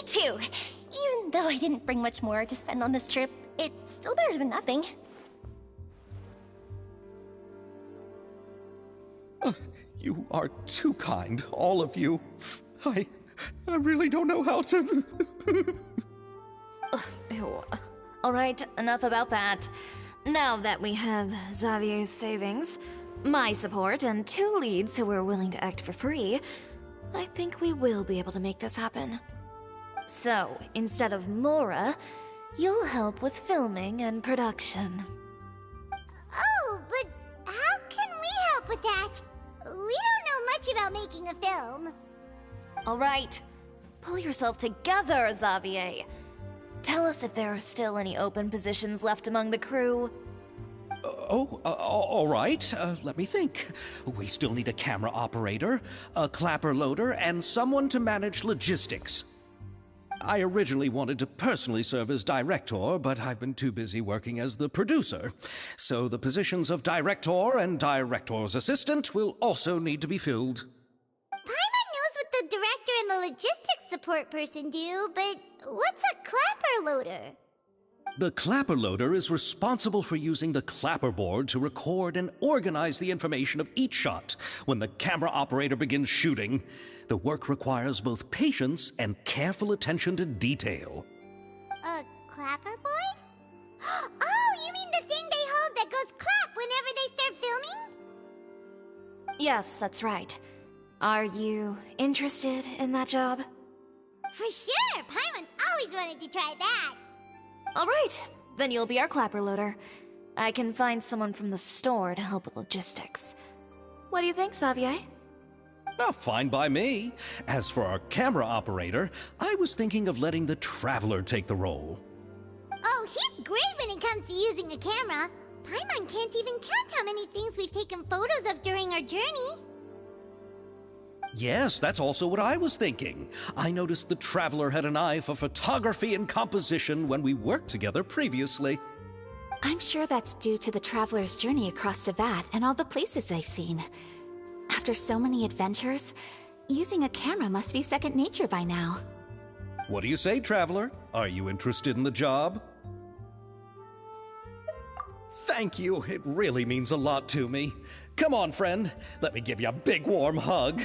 too. Even though I didn't bring much more to spend on this trip, it's still better than nothing. You are too kind, all of you. I really don't know how to... Ew. Alright, enough about that. Now that we have Xavier's savings, my support, and 2 leads who are willing to act for free, I think we will be able to make this happen. So, instead of Mora, you'll help with filming and production. Oh, but how can we help with that? We don't know much about making a film. Alright, pull yourself together, Xavier. Tell us if there are still any open positions left among the crew. All right. Let me think. We still need a camera operator, a clapper loader, and someone to manage logistics. I originally wanted to personally serve as director, but I've been too busy working as the producer. So the positions of director and director's assistant will also need to be filled. Paimon knows what the director and the logistics support person do, but what's a clapper loader? The clapper loader is responsible for using the clapperboard to record and organize the information of each shot when the camera operator begins shooting. The work requires both patience and careful attention to detail. A clapperboard? Oh, you mean the thing they hold that goes clap whenever they start filming? Yes, that's right. Are you interested in that job? For sure! Paimon's always wanted to try that! Alright, then you'll be our clapper loader. I can find someone from the store to help with logistics. What do you think, Xavier? Fine by me. As for our camera operator, I was thinking of letting the Traveler take the role. Oh, he's great when it comes to using a camera. Paimon can't even count how many things we've taken photos of during our journey. Yes, that's also what I was thinking. I noticed the Traveler had an eye for photography and composition when we worked together previously. I'm sure that's due to the Traveler's journey across Teyvat and all the places they've seen. After so many adventures, using a camera must be second nature by now. What do you say, Traveler? Are you interested in the job? Thank you. It really means a lot to me. Come on, friend. Let me give you a big warm hug.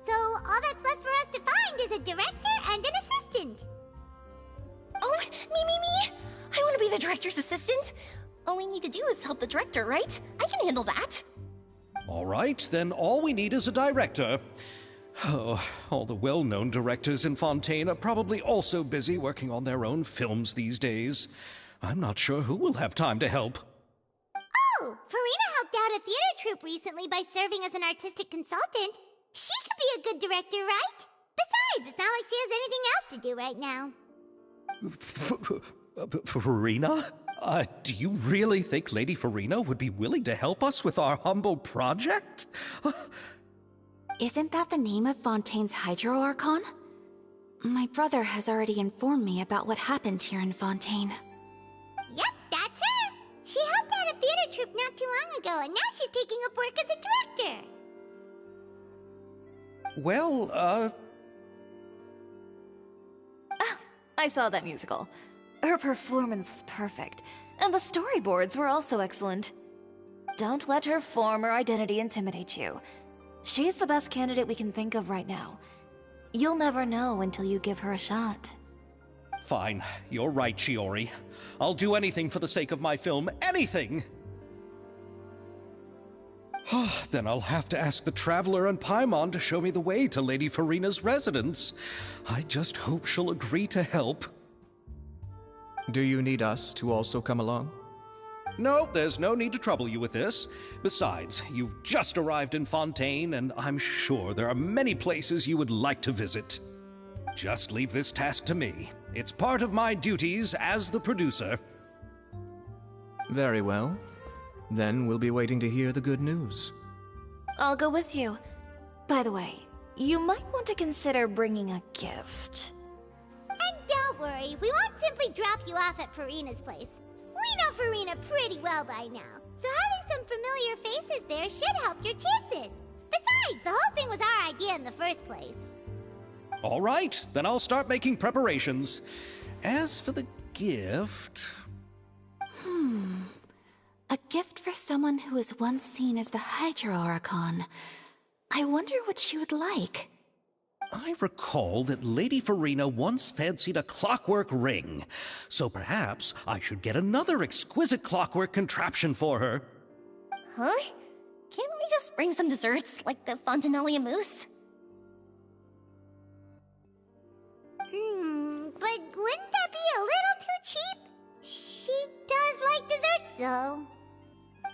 So, all that's left for us to find is a director and an assistant. Oh, me! I want to be the director's assistant. All we need to do is help the director, right? I can handle that. All right, then all we need is a director. Oh, all the well-known directors in Fontaine are probably also busy working on their own films these days. I'm not sure who will have time to help. Oh, Farina helped out a theater troupe recently by serving as an artistic consultant. She could be a good director, right? Besides, it's not like she has anything else to do right now. Farina? Do you really think Lady Farina would be willing to help us with our humble project? Isn't that the name of Fontaine's Hydro Archon? My brother has already informed me about what happened here in Fontaine. Yep, that's her. She helped out a theater troupe not too long ago, and now she's taking up work as a director. Well, I saw that musical. Her performance was perfect, and the storyboards were also excellent. Don't let her former identity intimidate you. She's the best candidate we can think of right now. You'll never know until you give her a shot. Fine. You're right, Shiori. I'll do anything for the sake of my film. Anything! Then I'll have to ask the Traveler and Paimon to show me the way to Lady Farina's residence. I just hope she'll agree to help. Do you need us to also come along? No, there's no need to trouble you with this. Besides, you've just arrived in Fontaine, and I'm sure there are many places you would like to visit. Just leave this task to me. It's part of my duties as the producer. Very well. Then we'll be waiting to hear the good news. I'll go with you. By the way, you might want to consider bringing a gift. And don't worry, we won't simply drop you off at Farina's place. We know Farina pretty well by now, so having some familiar faces there should help your chances. Besides, the whole thing was our idea in the first place. All right, then I'll start making preparations. As for the gift... A gift for someone who was once seen as the Hydra Oricon. I wonder what she would like. I recall that Lady Farina once fancied a clockwork ring, so perhaps I should get another exquisite clockwork contraption for her. Huh? Can't we just bring some desserts, like the Fontinalia mousse? But wouldn't that be a little too cheap? She does like desserts, though.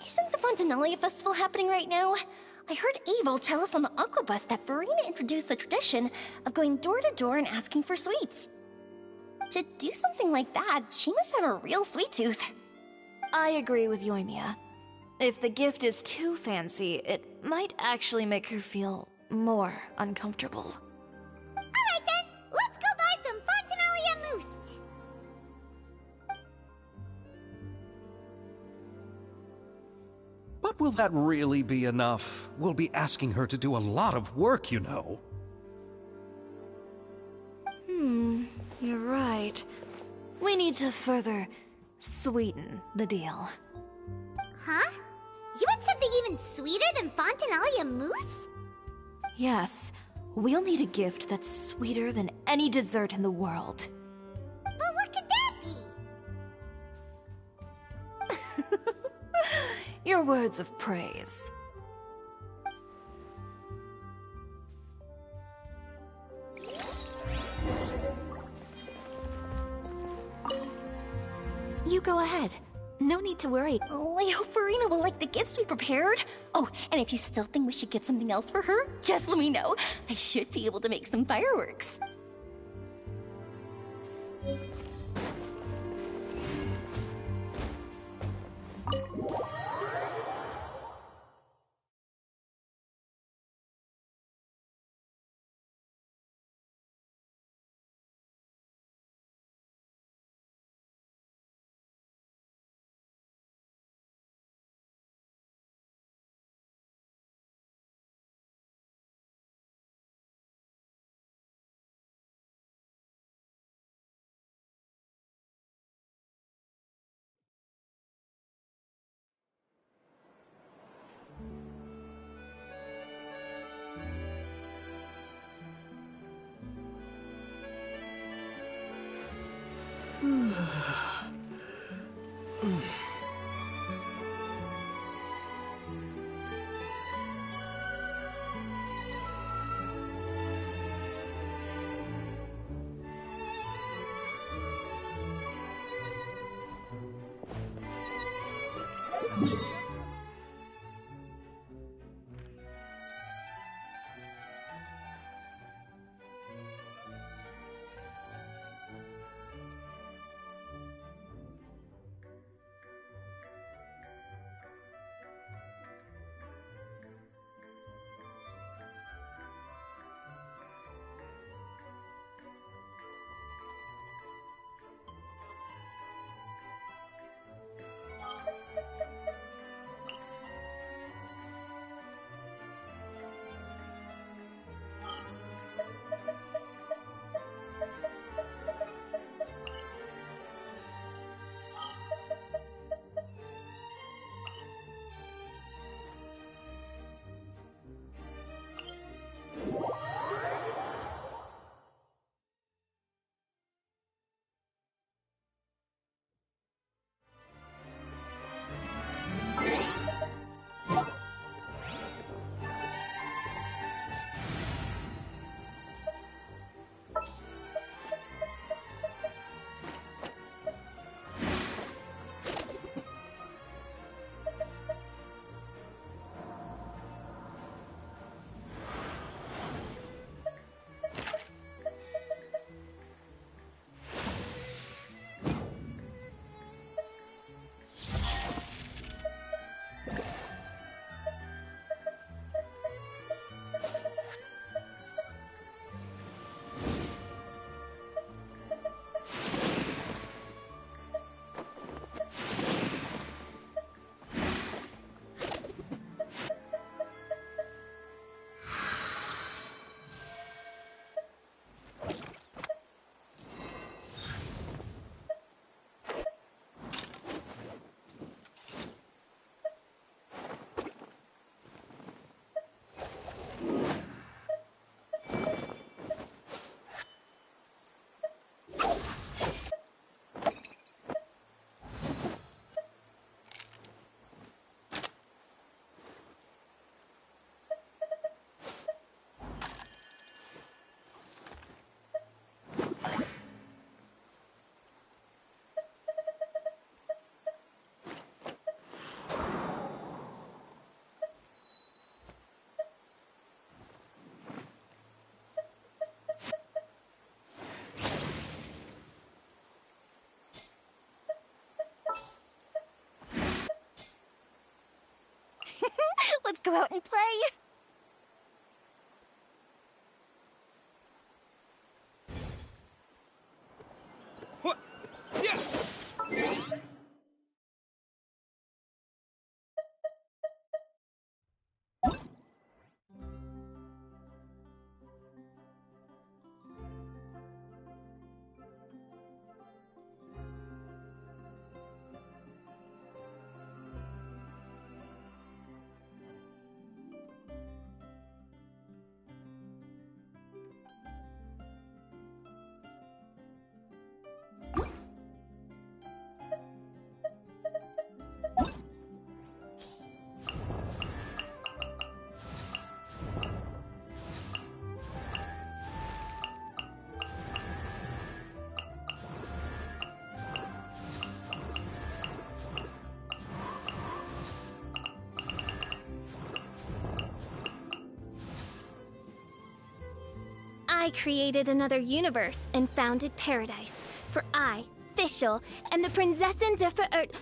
Isn't the Fontinalia festival happening right now? I heard Abel tell us on the Aquabus that Farina introduced the tradition of going door to door and asking for sweets. To do something like that, she must have a real sweet tooth. I agree with Yoimiya. If the gift is too fancy, it might actually make her feel more uncomfortable. Alright then, let's go buy some Fontinalia mousse! But will that really be enough? We'll be asking her to do a lot of work, you know. You're right. We need to further sweeten the deal. Huh? You want something even sweeter than Fontinalia mousse? Yes, we'll need a gift that's sweeter than any dessert in the world. But what could that be? Your words of praise. You go ahead. No need to worry. Oh, I hope Farina will like the gifts we prepared. Oh, and if you still think we should get something else for her, just let me know. I should be able to make some fireworks. Let's go out and play. What? Yeah. I created another universe and founded paradise. For I, Fischl, am the Prinzessin der Verirrt.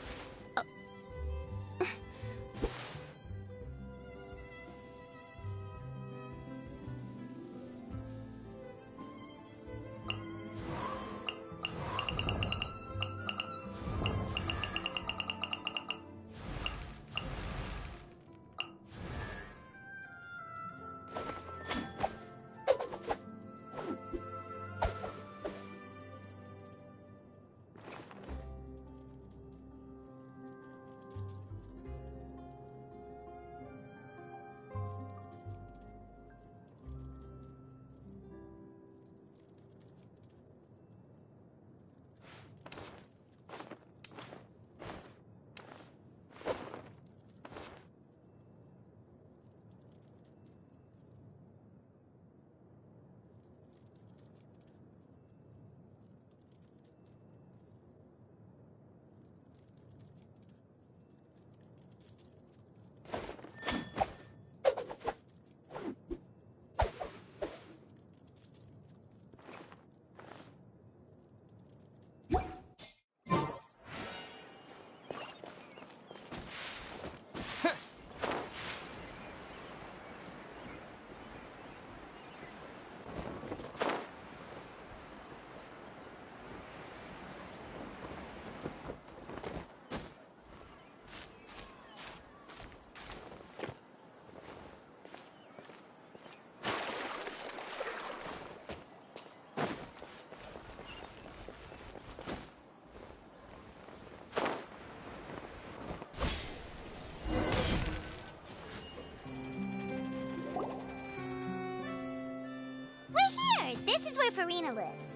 This is where Farina lives.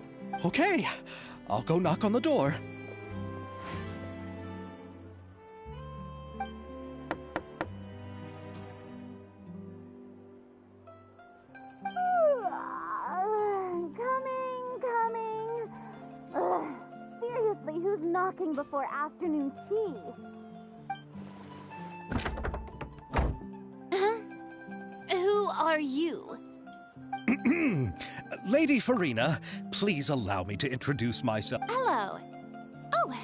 Okay, I'll go knock on the door. Coming. Ugh, seriously, who's knocking before afternoon tea? Huh? Who are you? Lady Farina, please allow me to introduce myself. Hello. Oh,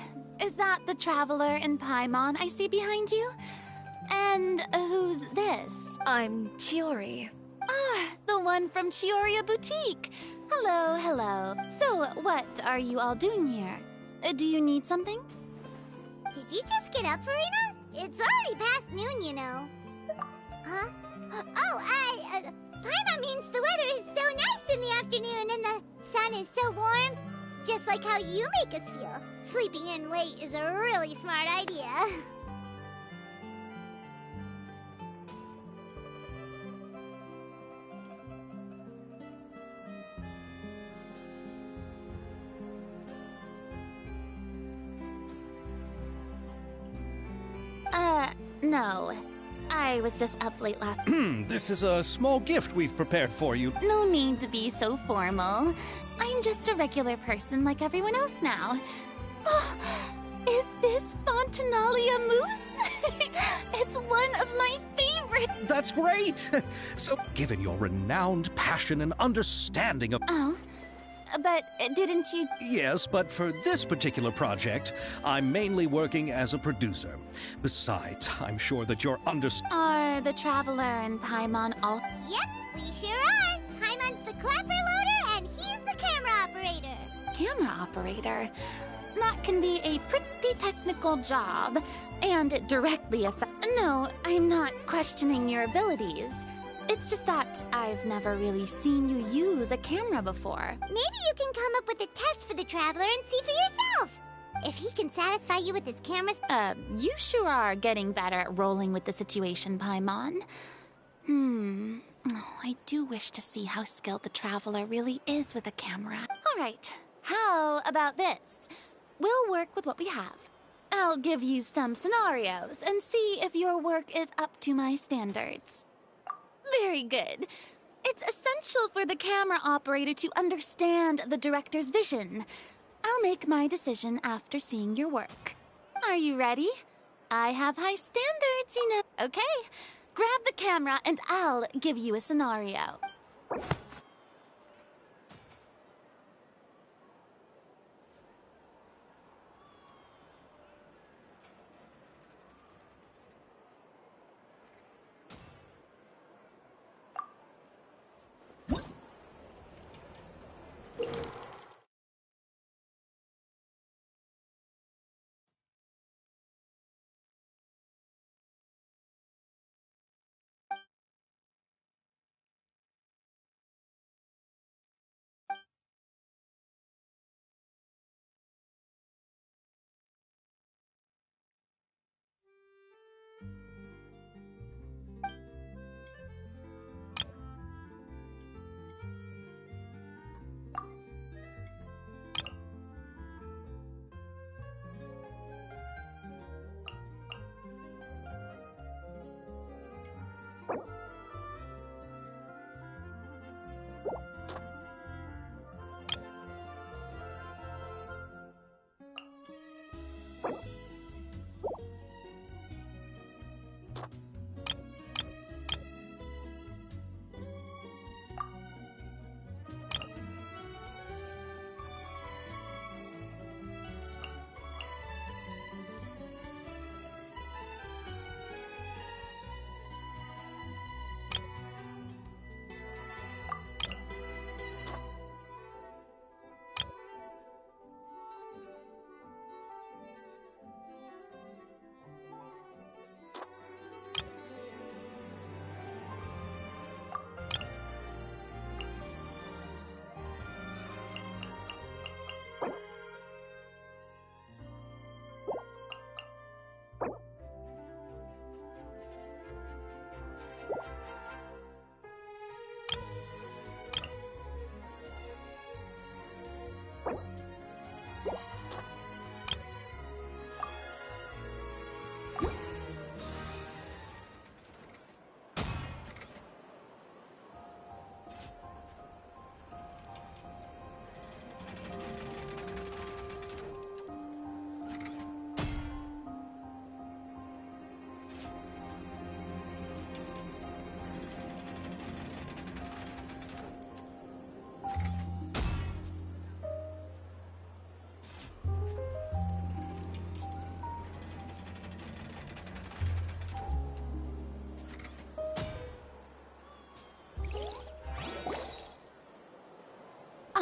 is that the traveler in Paimon I see behind you? And who's this? I'm Chiori. Ah, the one from Chioria Boutique. Hello. So, what are you all doing here? Do you need something? Did you just get up, Farina? It's already past noon, you know. Huh? Oh, Paimon means the weather is so nice in the afternoon and the sun is so warm. Just like how you make us feel. Sleeping in late is a really smart idea. No. I was just up late last. This is a small gift we've prepared for you. No need to be so formal. I'm just a regular person like everyone else now. Oh, is this Fontinalia mousse? It's one of my favorites. That's great! So, given your renowned passion and understanding of... Oh, but didn't you... Yes, but for this particular project, I'm mainly working as a producer. Besides, I'm sure that you're Are Are the Traveler and Paimon all... Yep, we sure are. Paimon's the clapper loader, and he's the camera operator. Camera operator? That can be a pretty technical job, and it directly affects... No, I'm not questioning your abilities. It's just that I've never really seen you use a camera before. Maybe you can come up with a test for the Traveler and see for yourself. If he can satisfy you with his cameras... You sure are getting better at rolling with the situation, Paimon. Oh, I do wish to see how skilled the Traveler really is with a camera. All right, how about this? We'll work with what we have. I'll give you some scenarios and see if your work is up to my standards. Very good. It's essential for the camera operator to understand the director's vision. I'll make my decision after seeing your work. Are you ready? I have high standards, you know. Okay, grab the camera and I'll give you a scenario.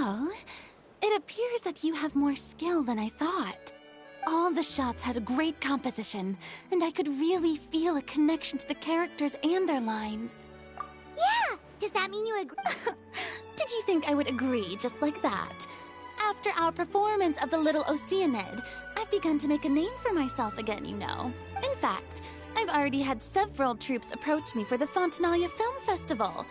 Oh, it appears that you have more skill than I thought. All the shots had a great composition, and I could really feel a connection to the characters and their lines. Yeah! Does that mean you agree? Did you think I would agree just like that? After our performance of The Little Oceanid, I've begun to make a name for myself again, you know. In fact, I've already had several troops approach me for the Fontanalia Film Festival.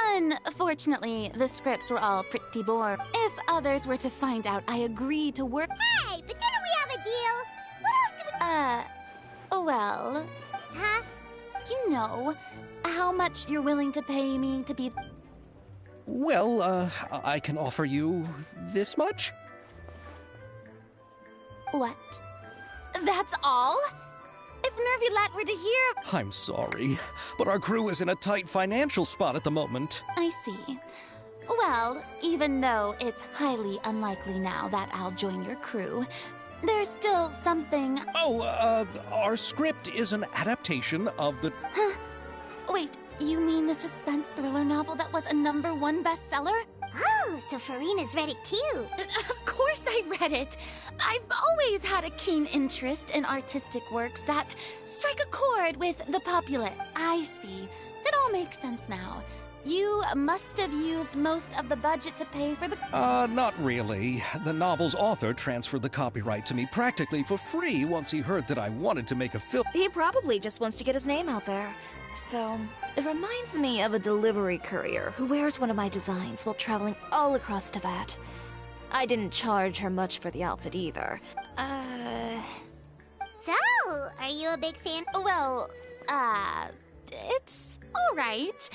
Unfortunately, the scripts were all pretty boring. If others were to find out I agreed to work— Hey, but didn't we have a deal? What else did we— well— Huh? You know, how much you're willing to pay me to be— Well, I can offer you this much? What? That's all? If Nervulat were to hear— I'm sorry, but our crew is in a tight financial spot at the moment. I see. Well, even though it's highly unlikely now that I'll join your crew, there's still something— Oh, our script is an adaptation of the— Wait, you mean the suspense thriller novel that was a #1 bestseller? Oh, so Farina's read it too. Of course I read it. I've always had a keen interest in artistic works that strike a chord with the popular. I see. It all makes sense now. You must have used most of the budget to pay for the... Not really. The novel's author transferred the copyright to me practically for free once he heard that I wanted to make a film. He probably just wants to get his name out there. So, it reminds me of a delivery courier who wears one of my designs while traveling all across Teyvat. I didn't charge her much for the outfit either. So, are you a big fan? Well, it's alright.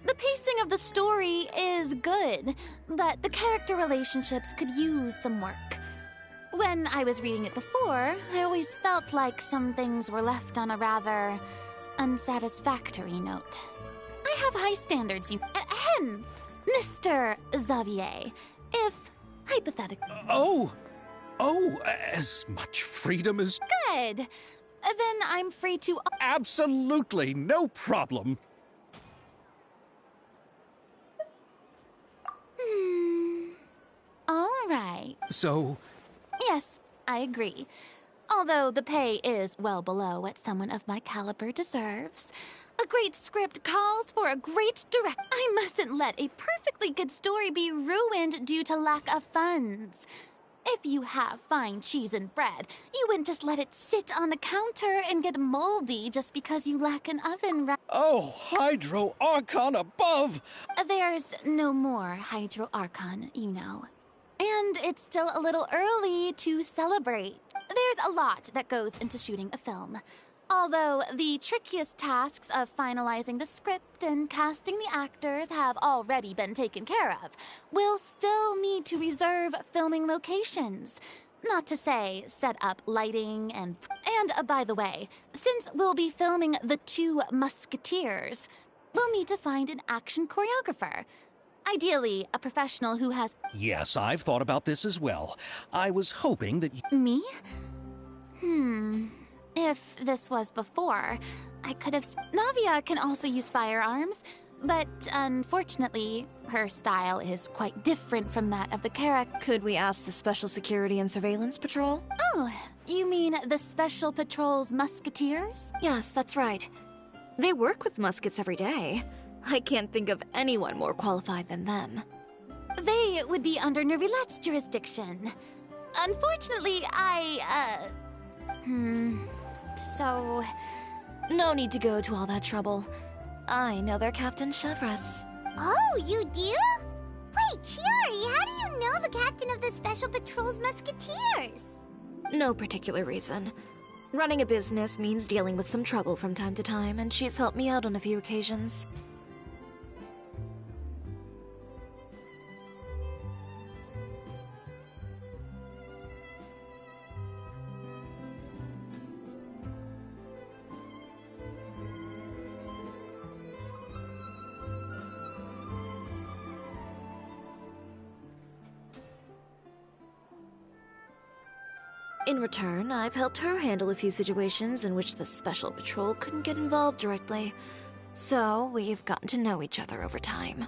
The pacing of the story is good, but the character relationships could use some work. When I was reading it before, I always felt like some things were left on a rather unsatisfactory note. I have high standards, Mr. Xavier. If, hypothetically... Oh, as much freedom as... Good! Then I'm free to... Absolutely, no problem. All right. So... Yes, I agree. Although the pay is well below what someone of my caliber deserves. A great script calls for a great director. I mustn't let a perfectly good story be ruined due to lack of funds. If you have fine cheese and bread, you wouldn't just let it sit on the counter and get moldy just because you lack an oven, right? Oh, Hydro Archon above! There's no more Hydro Archon, you know. And it's still a little early to celebrate. There's a lot that goes into shooting a film. Although the trickiest tasks of finalizing the script and casting the actors have already been taken care of, we'll still need to reserve filming locations. Not to say set up lighting and... And by the way, since we'll be filming The Two Musketeers, we'll need to find an action choreographer. Ideally, a professional who has... Yes, I've thought about this as well. I was hoping that Me? If this was before, I could have... Navia can also use firearms, but unfortunately, her style is quite different from that of the character. Could we ask the Special Security and Surveillance Patrol? Oh, you mean the Special Patrol's Musketeers? Yes, that's right. They work with muskets every day. I can't think of anyone more qualified than them. They would be under Nervilette's jurisdiction. Unfortunately, So... No need to go to all that trouble. I know their Captain Chevres. Oh, you do? Wait, Chiori, how do you know the captain of the Special Patrol's Musketeers? No particular reason. Running a business means dealing with some trouble from time to time, and she's helped me out on a few occasions. In return, I've helped her handle a few situations in which the Special Patrol couldn't get involved directly. So, we've gotten to know each other over time.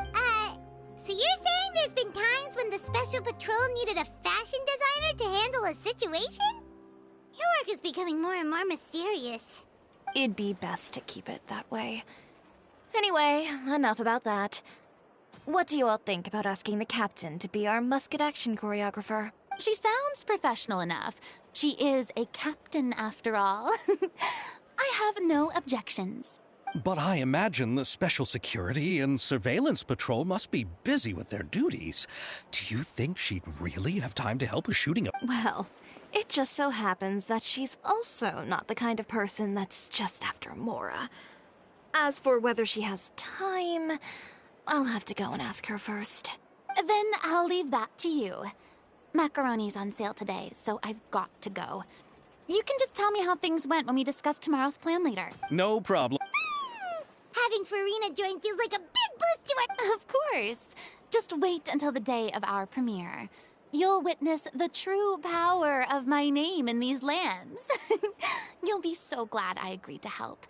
So you're saying there's been times when the Special Patrol needed a fashion designer to handle a situation? Your work is becoming more and more mysterious. It'd be best to keep it that way. Anyway, enough about that. What do you all think about asking the captain to be our musket action choreographer? She sounds professional enough. She is a captain, after all. I have no objections. But I imagine the Special Security and Surveillance Patrol must be busy with their duties. Do you think she'd really have time to help with shooting a... Well, it just so happens that she's also not the kind of person that's just after Mora. As for whether she has time, I'll have to go and ask her first. Then I'll leave that to you. Macaroni's on sale today, so I've got to go. You can just tell me how things went when we discuss tomorrow's plan later. No problem. Having Farina join feels like a big boost to our... Of course. Just wait until the day of our premiere. You'll witness the true power of my name in these lands. You'll be so glad I agreed to help.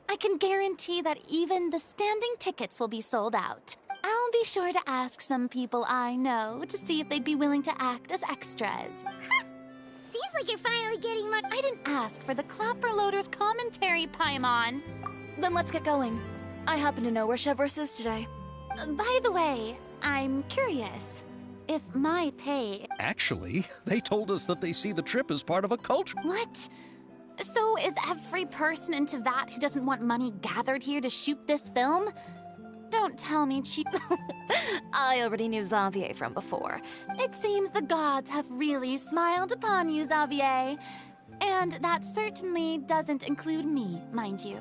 I can guarantee that even the standing tickets will be sold out. I'll be sure to ask some people I know to see if they'd be willing to act as extras. Seems like you're finally getting much. I didn't ask for the Clapper Loader's commentary, Paimon. Then let's get going. I happen to know where Chevrolet is today. By the way, I'm curious. If my pay... Actually, they told us that they see the trip as part of a culture. What? So is every person in Tevat who doesn't want money gathered here to shoot this film? Don't tell me cheap... I already knew Xavier from before. It seems the gods have really smiled upon you, Xavier. And that certainly doesn't include me, mind you.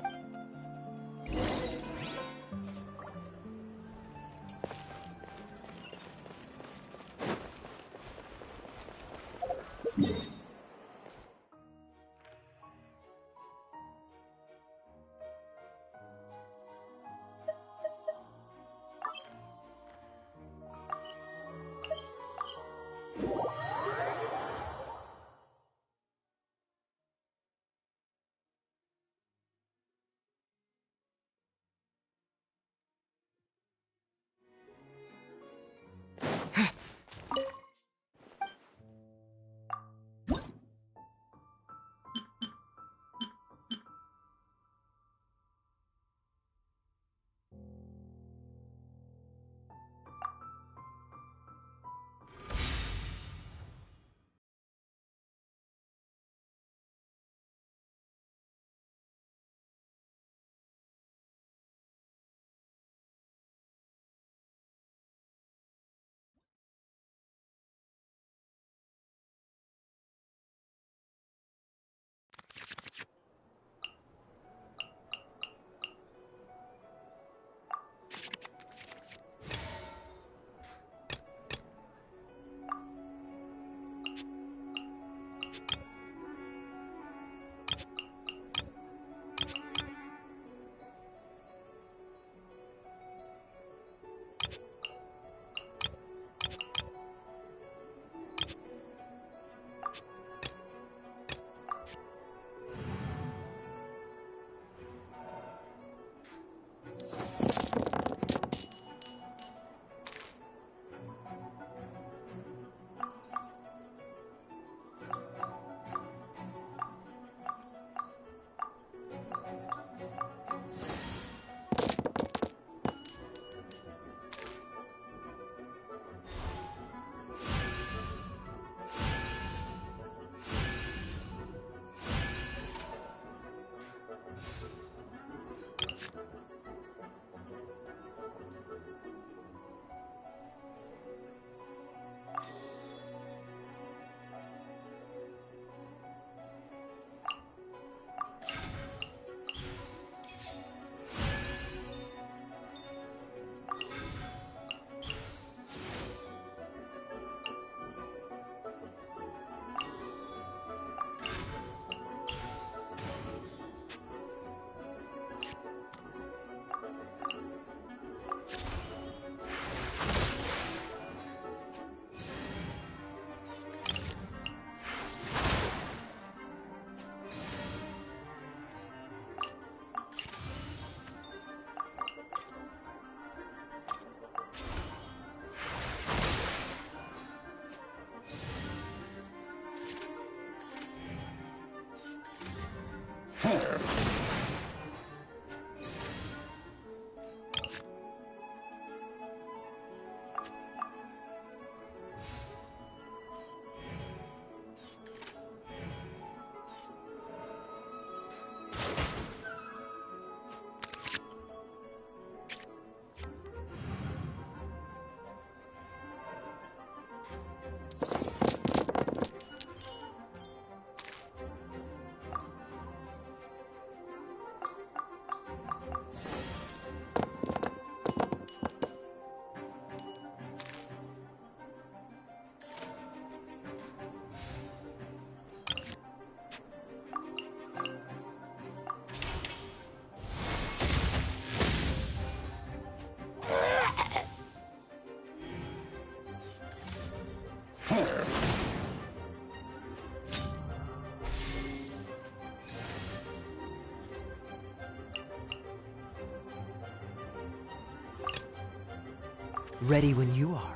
Ready when you are.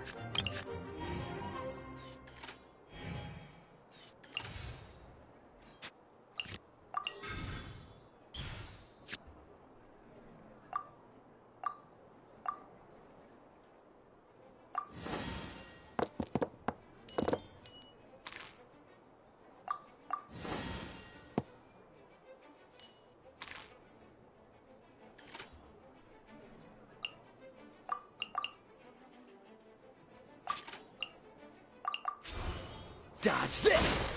Dodge this!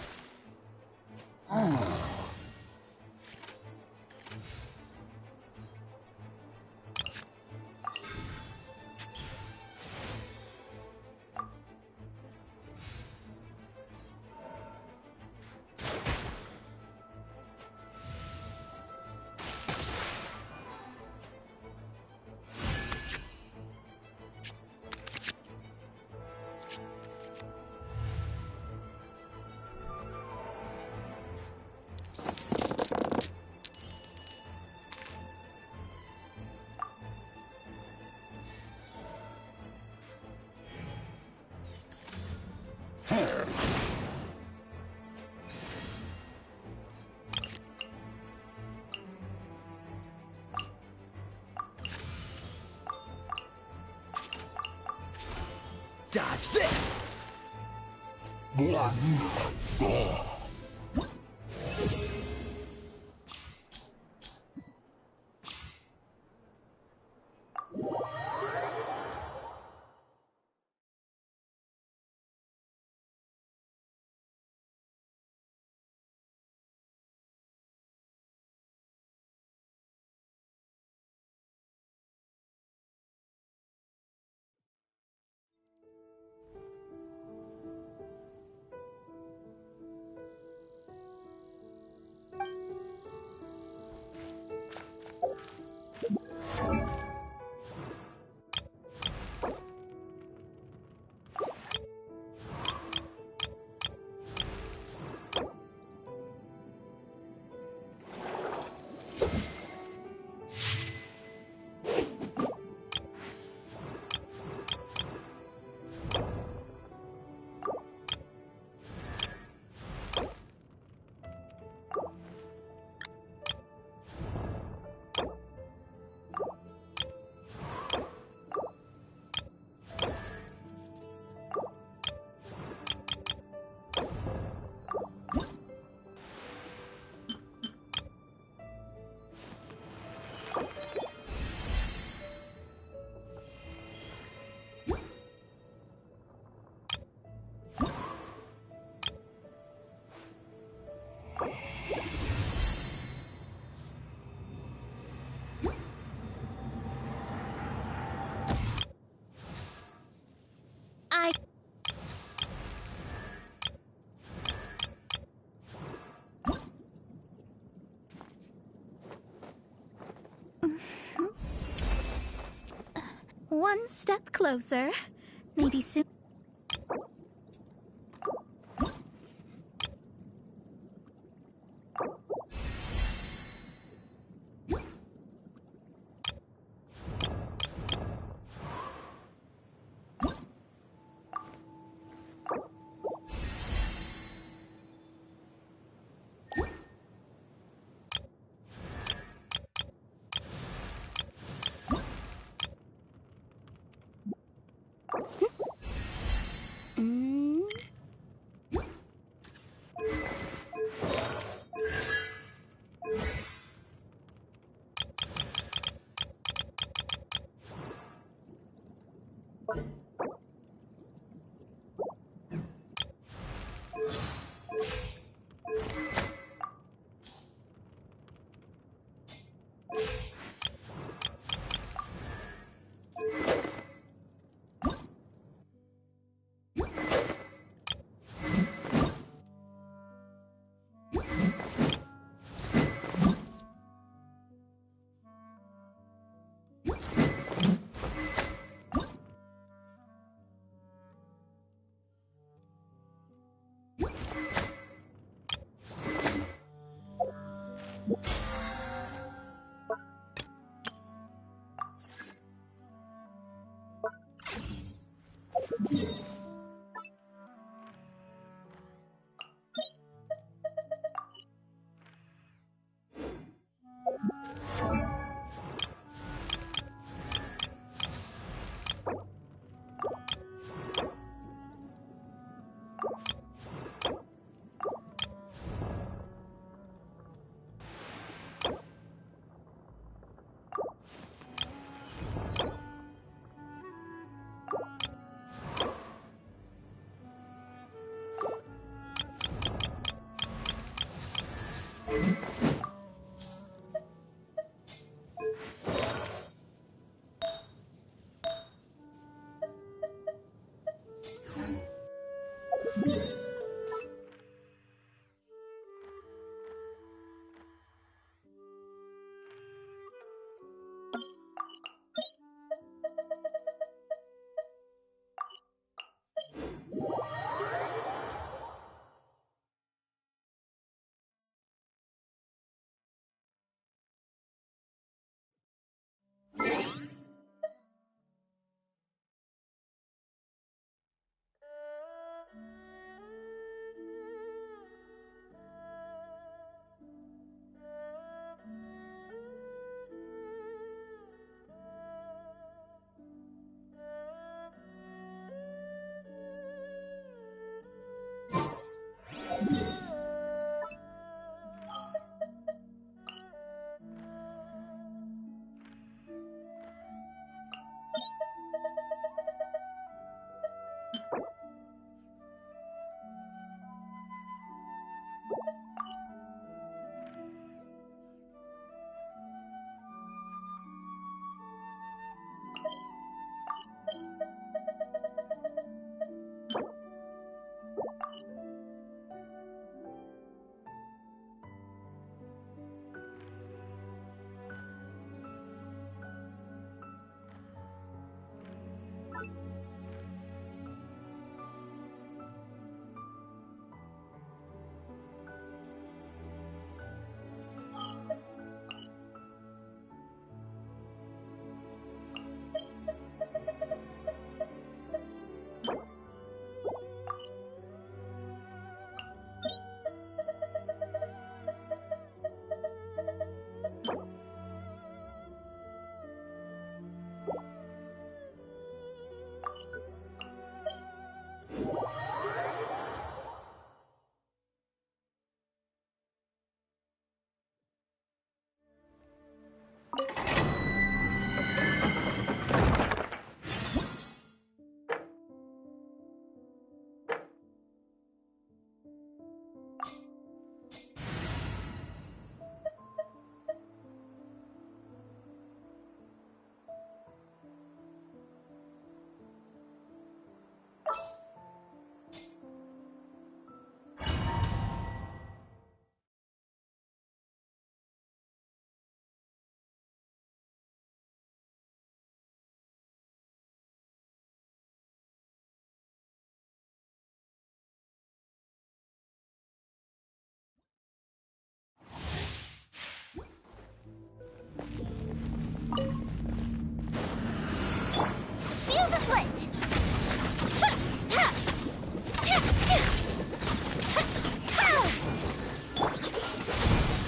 Dodge this! One step closer. Maybe soon.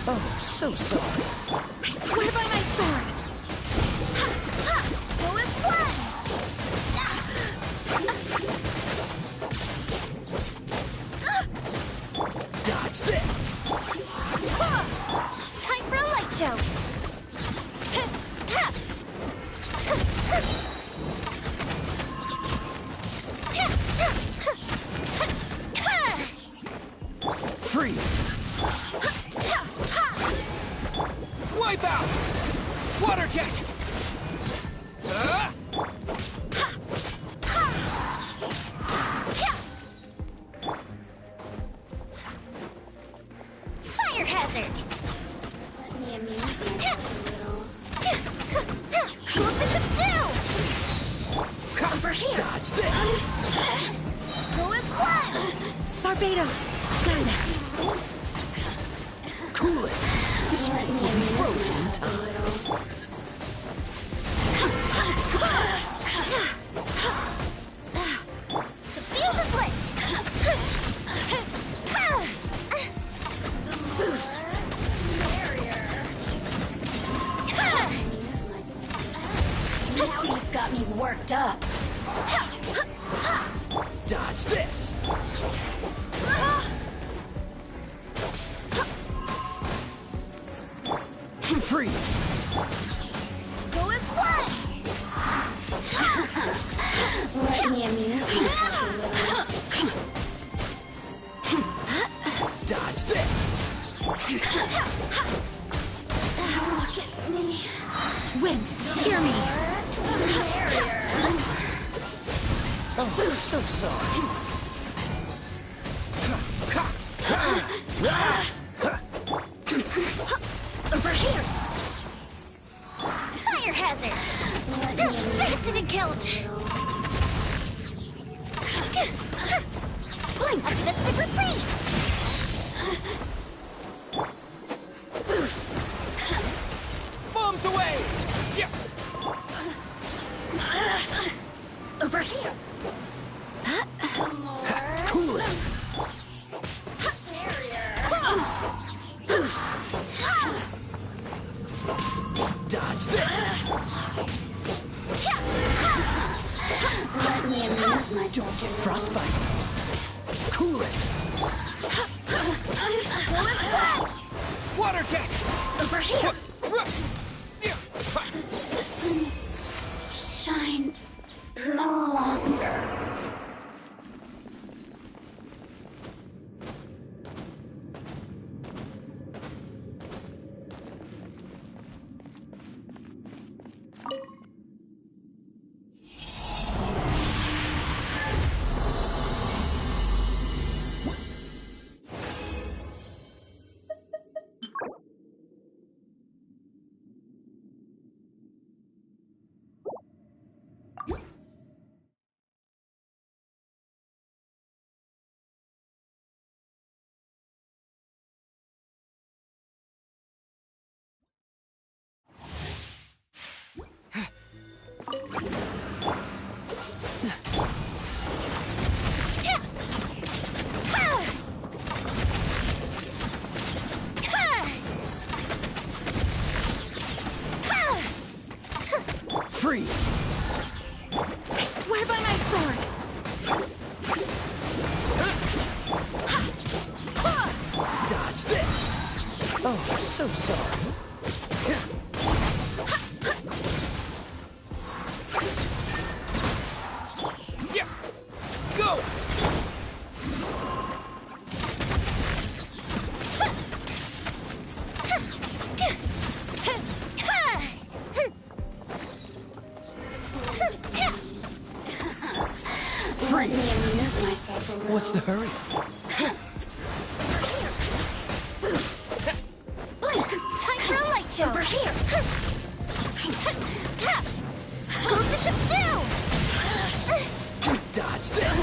Oh, so sorry. I swear by my sword! Go with fun! Dodge this! Time for a light show! Freeze! Wipe out! Water jet! Fire hazard! Let me amuse myself a little. Cool Bishop down! Over here! Dodge this! Go with fun! Barbados, guide us! Cool it! This one will be frozen in time. The field is lit! Now you've got me worked up. Dodge this! Freeze! Go with fun! Let me amuse myself a little. Dodge this! Look at me. Wind, hear me! Oh, so sorry. Over here! Fire hazard! Let me amuse Bastard and killed! Blink! Optimistic freeze! Bombs away! Yeah. Over here! Cool it! Dodge this! Let me amuse myself. Don't get frostbite! Cool it! Water jet! Over here! The systems shine no longer. Freeze! I swear by my sword! Dodge this! Oh, so sorry. Yeah. Go! Let me amuse myself a little. What's the hurry? Blink! Time for a light show! Over here! Go Bishop down! Dodge this!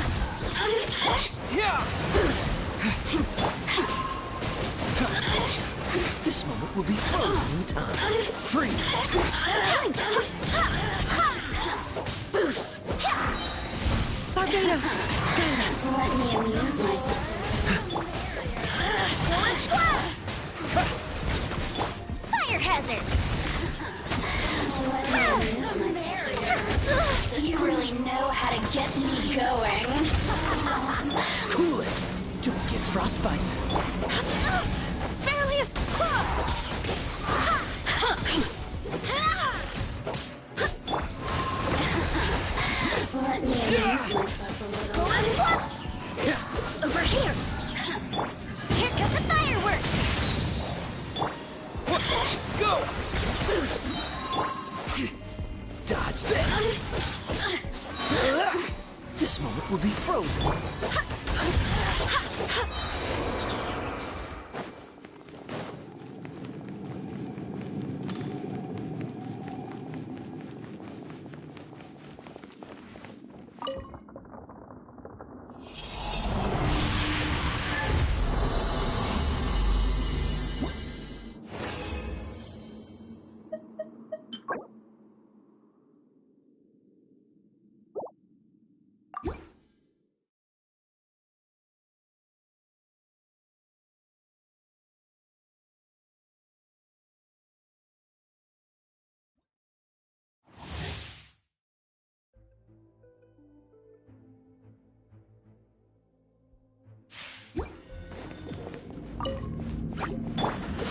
Yeah! This moment will be frozen in time. Freeze! Barbados, guide us! Let me amuse myself. hazard! You really know how to get me going. Cool it. Don't get frostbite. Fairly Let me amuse myself a little. over here! Here comes the fireworks! Go! Dodge this! This moment will be frozen.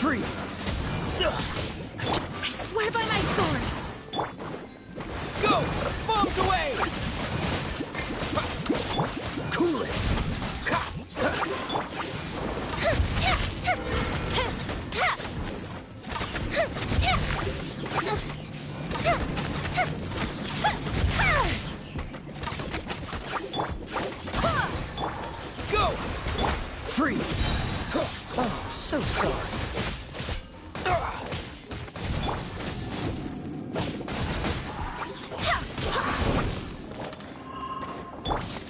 Freeze! I swear by my sword! Go! Bombs away! Cool it! Go! Freeze! Oh, so sorry.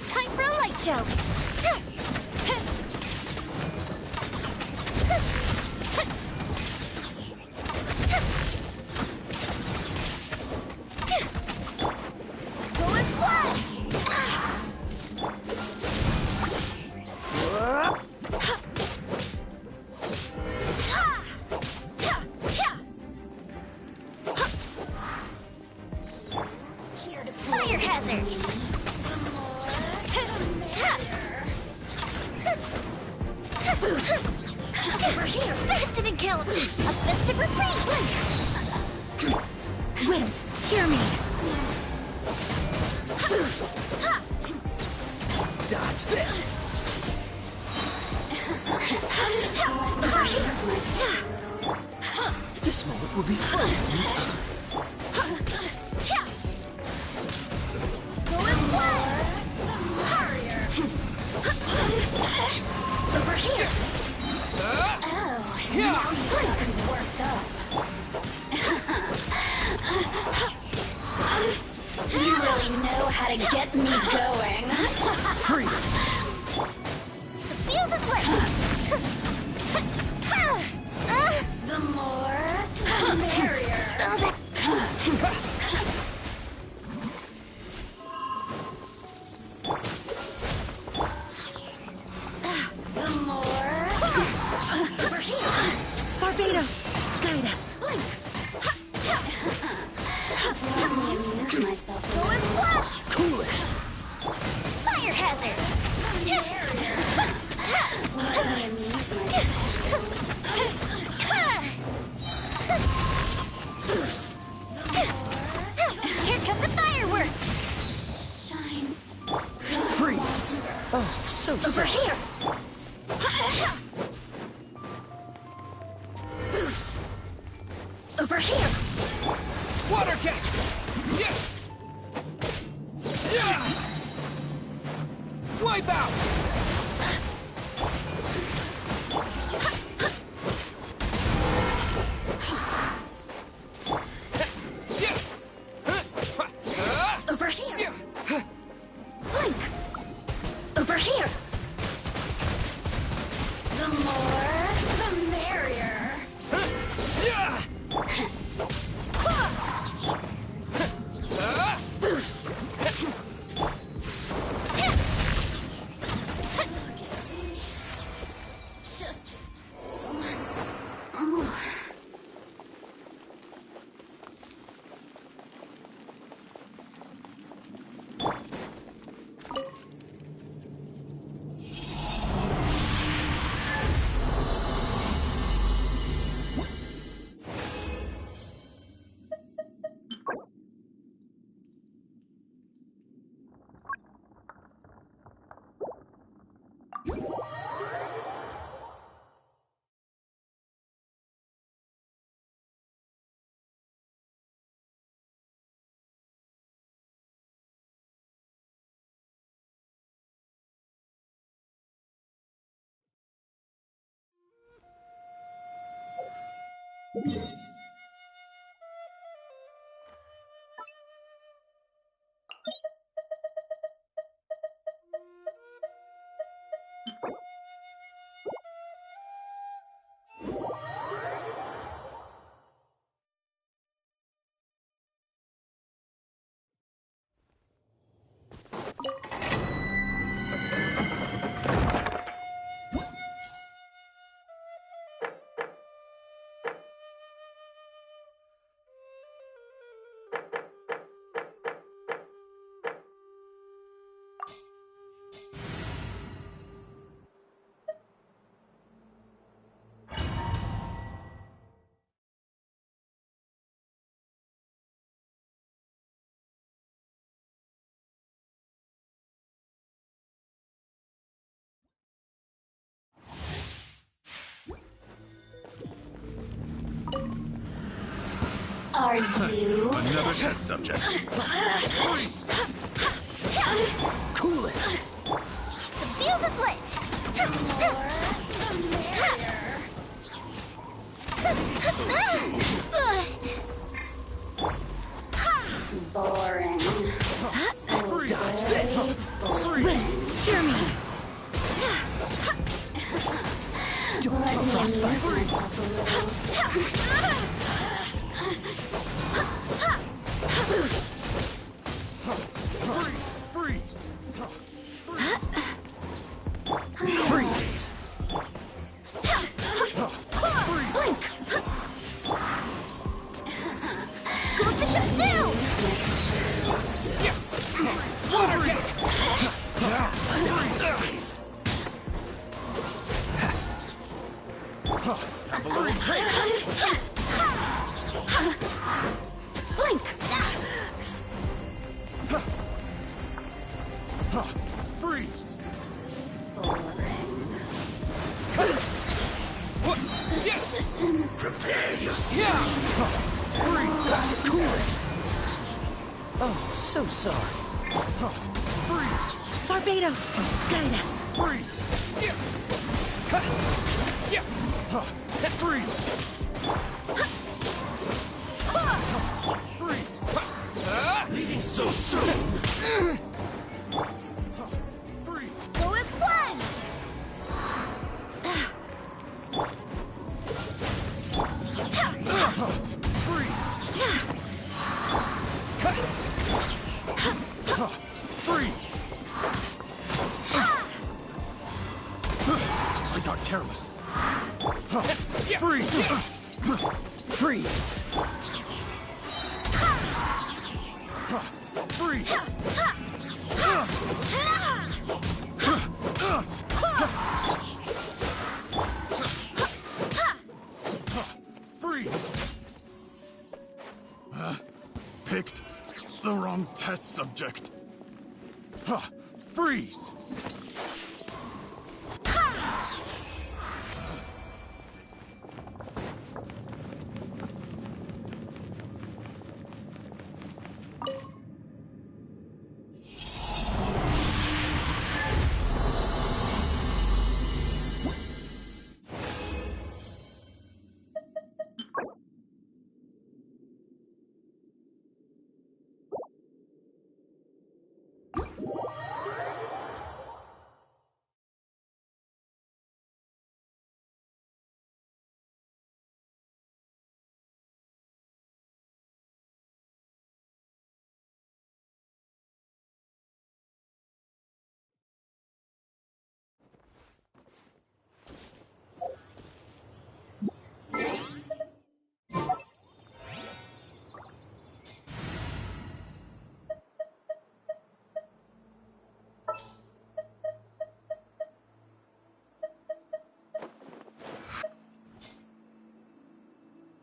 Time for a light show! Go and fly! Fire hazard! Over here! That didn't count! A festive retreat! Wind, hear me! Dodge this! Over here! This moment will be frozen in time. Go and fly! Over here! Worked up. You really know how to get me going. Freeze! The fuse is lit! The more, the merrier. The more. Over here! Barbados, guide us! Let me amuse myself a Go and little. fly! Cool it! Fire hazard! Let me amuse myself. Here come the fireworks! Shine. Freeze! Oh, so Over sorry. here! Over here! Water jet! Yeah! Yeah! Wipe out! Over here! Blink! Over here! The more, the merrier. Yeah! Are you? Another test subject. Cool it. The fuse is lit! Boring. Dodge this. Wait, hear me. Don't let frostbite. Freeze. Blink! Go with the ship down! Water jet. Blink! Freeze! The systems. Prepare yourself! Cool it. Oh, so sorry. Freeze! Barbados, guide us. Freeze! Freeze! Freeze! Leaving so soon! Freeze! Go as planned! Freeze! I got careless. Freeze! Freeze. Freeze! Freeze! Picked the wrong test subject. Freeze!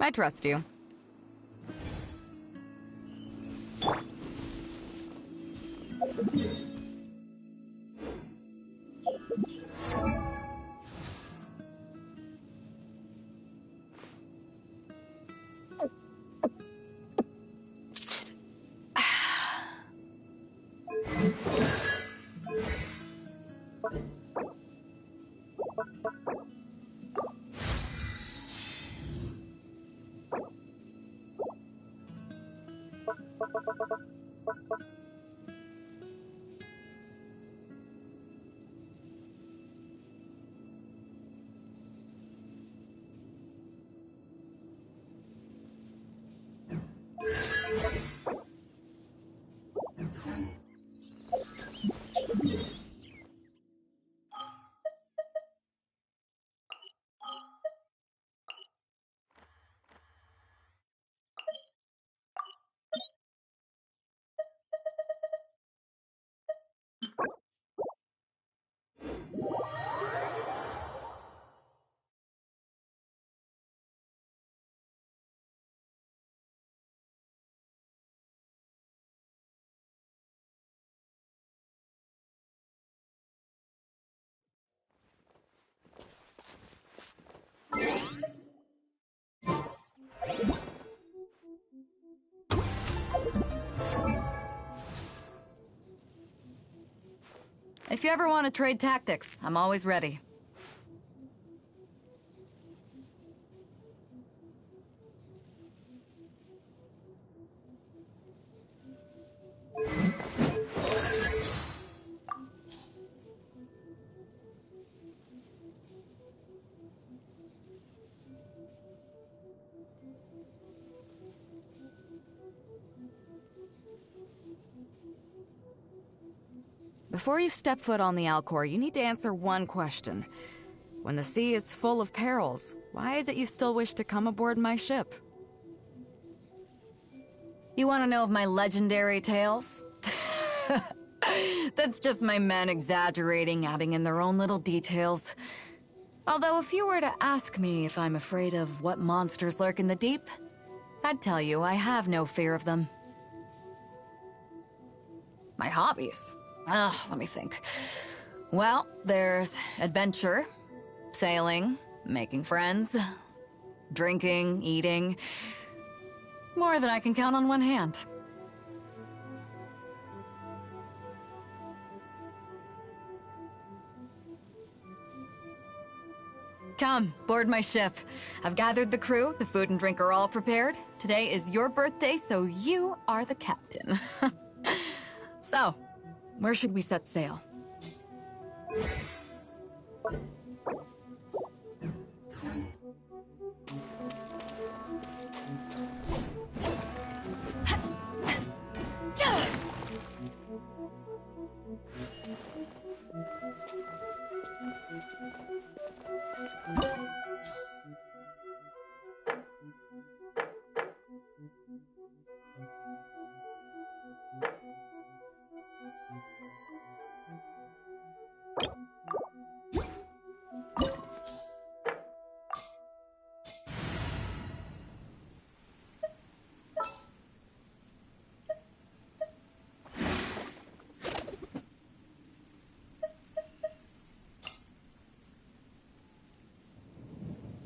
I trust you. If you ever want to trade tactics, I'm always ready. Before you step foot on the Alcor, you need to answer one question. When the sea is full of perils, why is it you still wish to come aboard my ship? You want to know of my legendary tales? That's just my men exaggerating, adding in their own little details. Although if you were to ask me if I'm afraid of what monsters lurk in the deep, I'd tell you I have no fear of them. My hobbies? Let me think. Well, there's adventure, sailing, making friends, drinking, eating. More than I can count on one hand. Come, board my ship. I've gathered the crew, the food and drink are all prepared. Today is your birthday, so you are the captain. So, where should we set sail?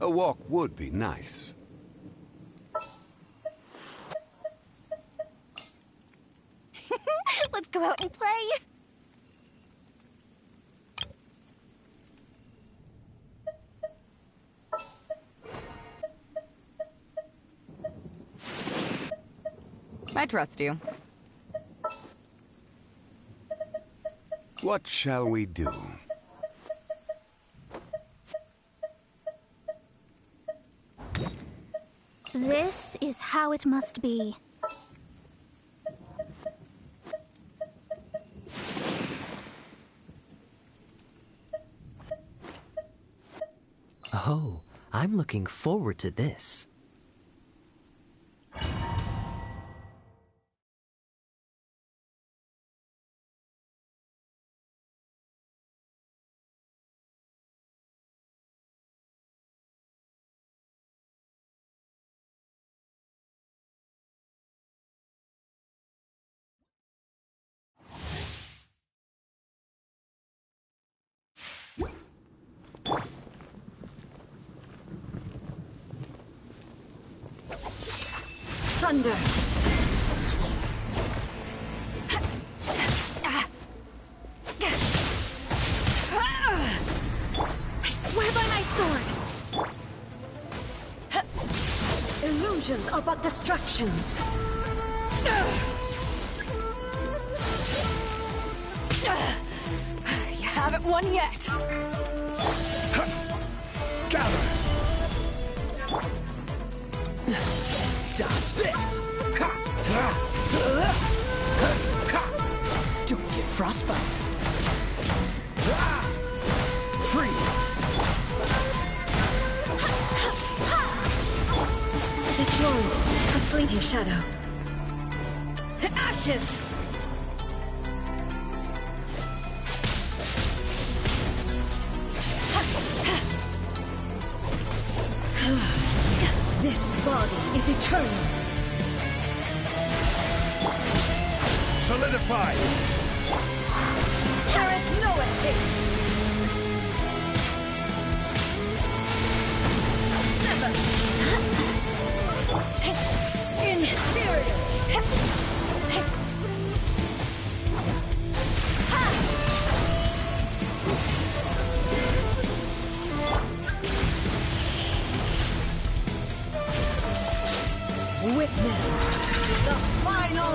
A walk would be nice. Let's go out and play. I trust you. What shall we do? This is how it must be. Oh, I'm looking forward to this. Thunder! I swear by my sword! Illusions are but distractions. You haven't won yet. Gather. Dodge this. Don't get frostbite. Freeze. This one, a fleeting shadow. To ashes! This body is eternal. Solidify. There is no escape. Sever. Inferior. Witness the final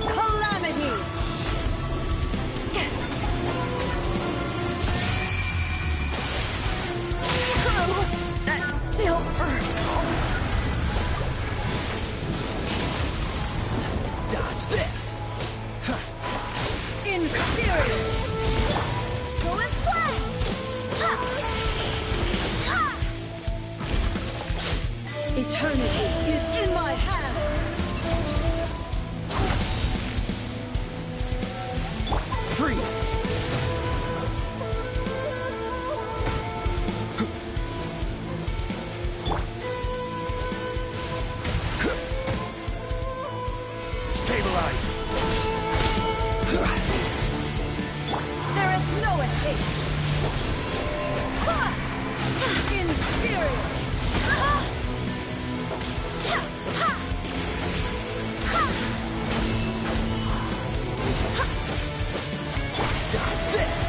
calamity! Through that silver! Dodge this. Inferior! Go and play! Eternity is in my hands! Freeze. Stabilize. There is no escape! Inferior! Dodge this.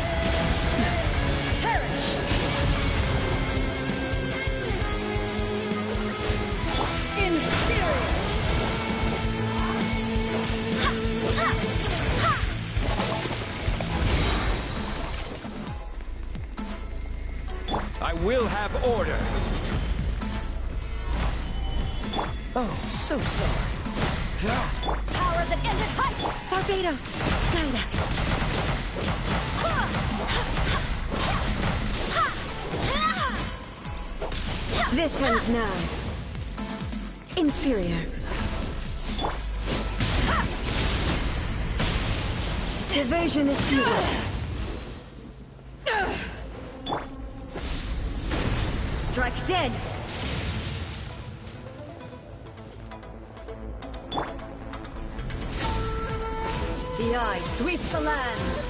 Perish! Inferior! I will have order. Oh, so sorry. Power that ended height! Barbados, guide us! This ends now. Inferior. Evasion is futile. Strike dead. The eye sweeps the lands.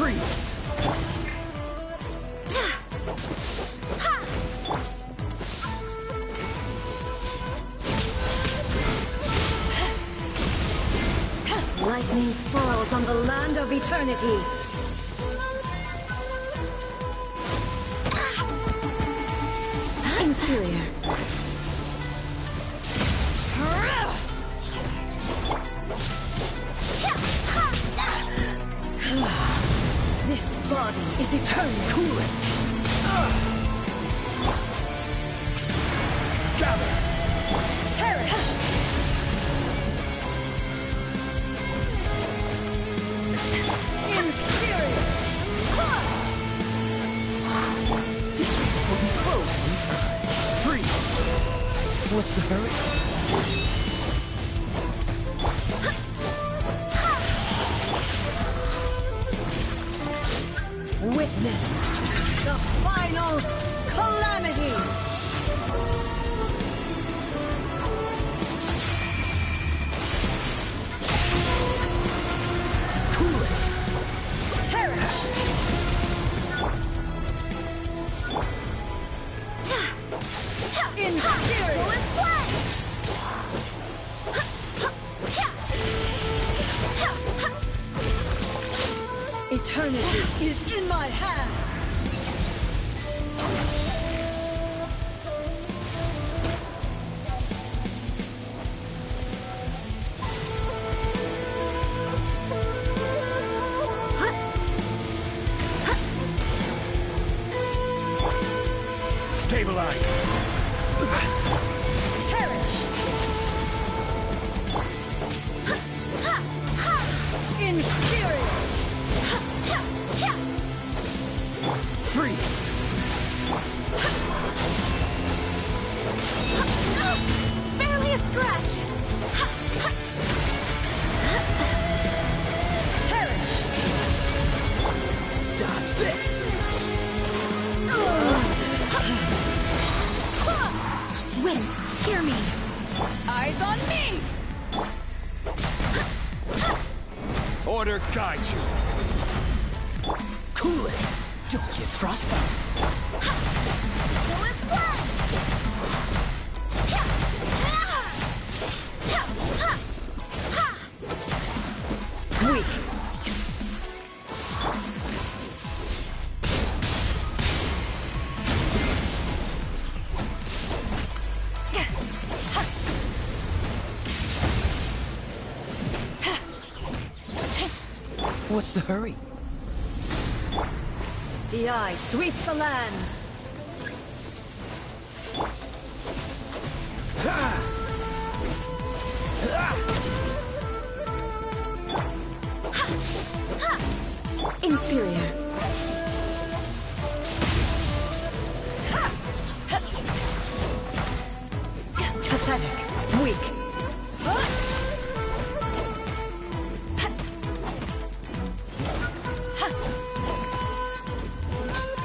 Freeze. Lightning falls on the land of eternity. Inferior. This body is eternal. Cool it. Gather. Perish. Inferior. This will be frozen in time. Freeze. What's the hurry? Witness the final calamity! Cool it. Perish! Inferior! Eternity is in my hands! Stabilize! Perish! Inferior! Freeze! Barely a scratch! Perish! Dodge this! Wind, hear me! Eyes on me! Order guide you! Cool it! Don't get frostbite! Weak! What's the hurry? The eye sweeps the lands! Inferior. Pathetic. Weak.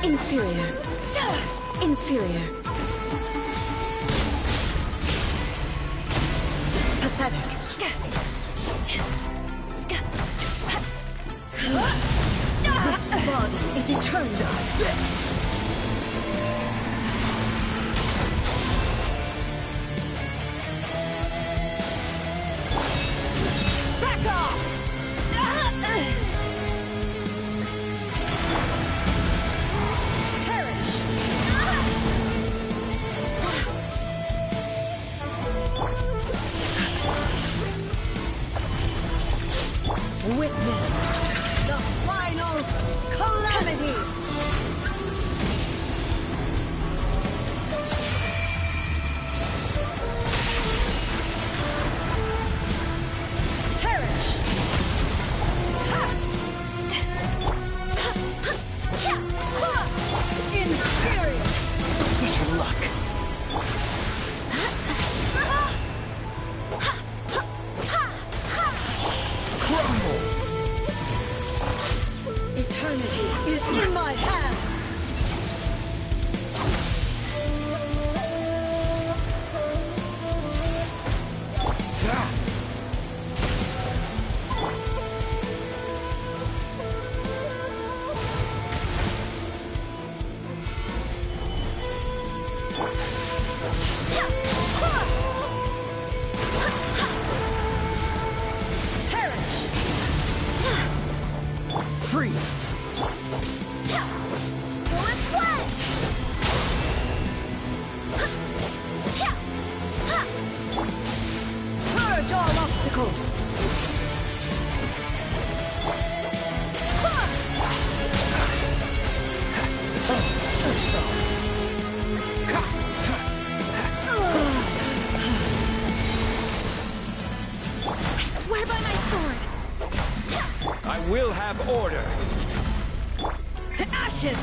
Inferior. Inferior. Pathetic. This body is eternal. Dodge this! Back off! Witness the final calamity! Perish! Inferior! Wish you luck. Crumble! Eternity is in my hands! Freeze! Purge all obstacles! Oh, so sorry. I swear by my sword! I will have order! To ashes!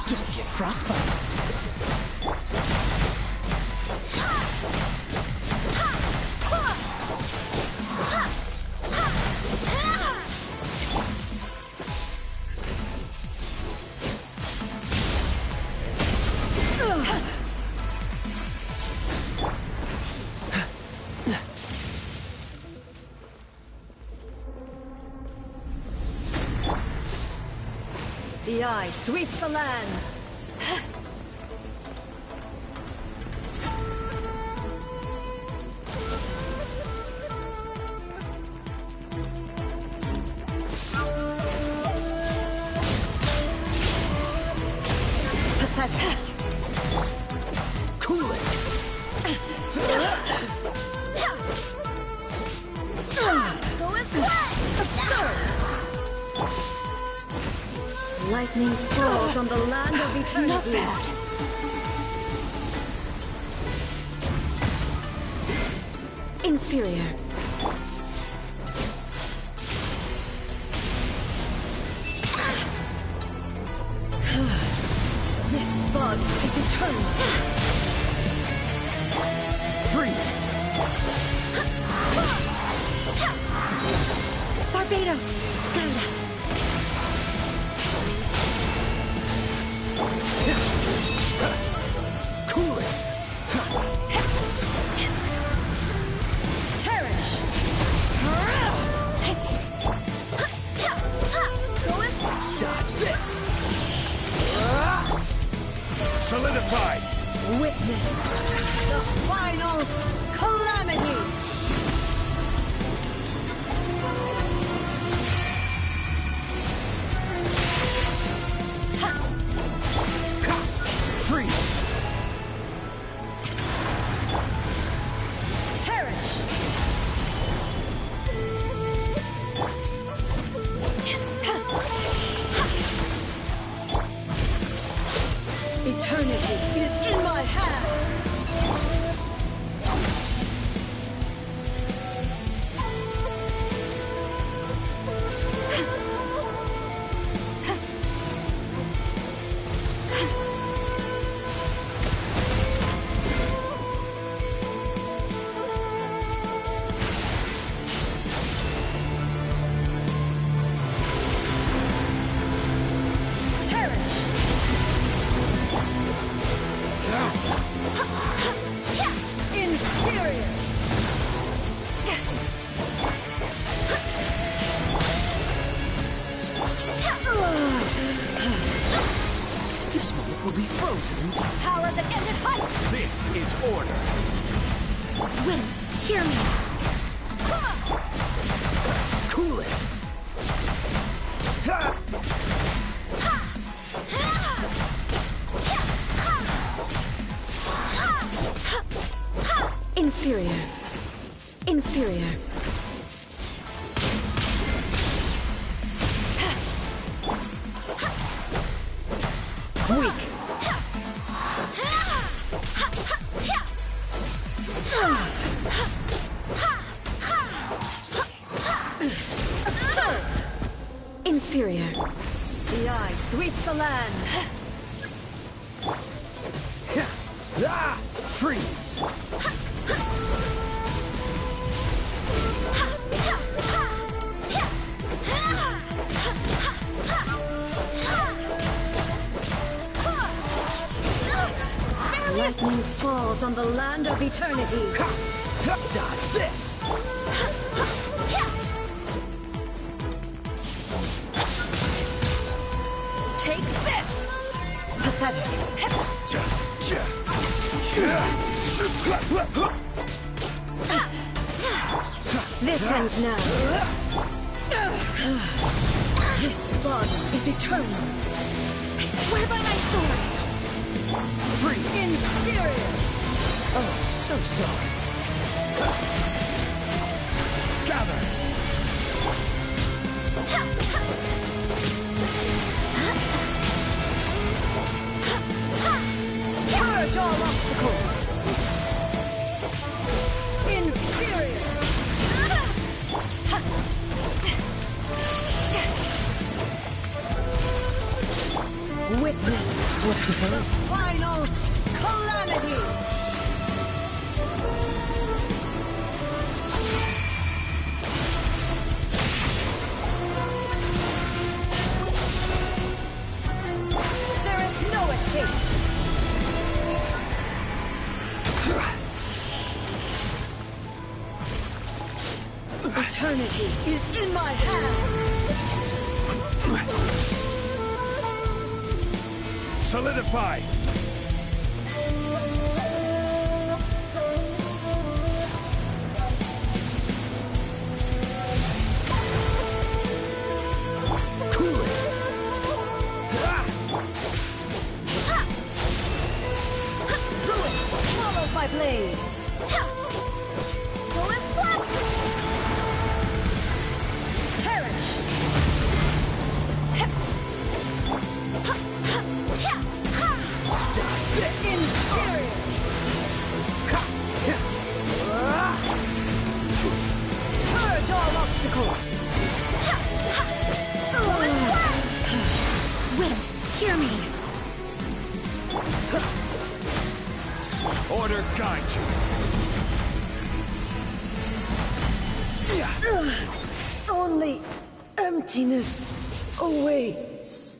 Don't get frostbite. The eye sweeps the lands. Pathetic. Cool it. Go as well. Absurd. Lightning falls on the land of eternity. Not bad. Inferior. This body is eternal. Freeze! Barbados, guide us. Cool it! Perish! Dodge this! Solidify! Witness the final calamity! Freeze! Perish! Eternity is in my hands! Inferior! This moment will be frozen in time. Power that ended fight! This is order. Wind, hear me! Cool it! Inferior. Inferior. Weak! Inferior. The eye sweeps the land! Freeze! Lightning falls on the land of eternity! Dodge this! Take this! Pathetic! This ends now! This body is eternal! I swear by my sword! Freeze! Inferior! Oh, so sorry. Gather! Purge all obstacles! Inferior! Witness What's the the final calamity! There is no escape! Eternity is in my hands! Solidify! Cool it! Follows my blade! Perish! hear me. Order guide you. Only emptiness awaits.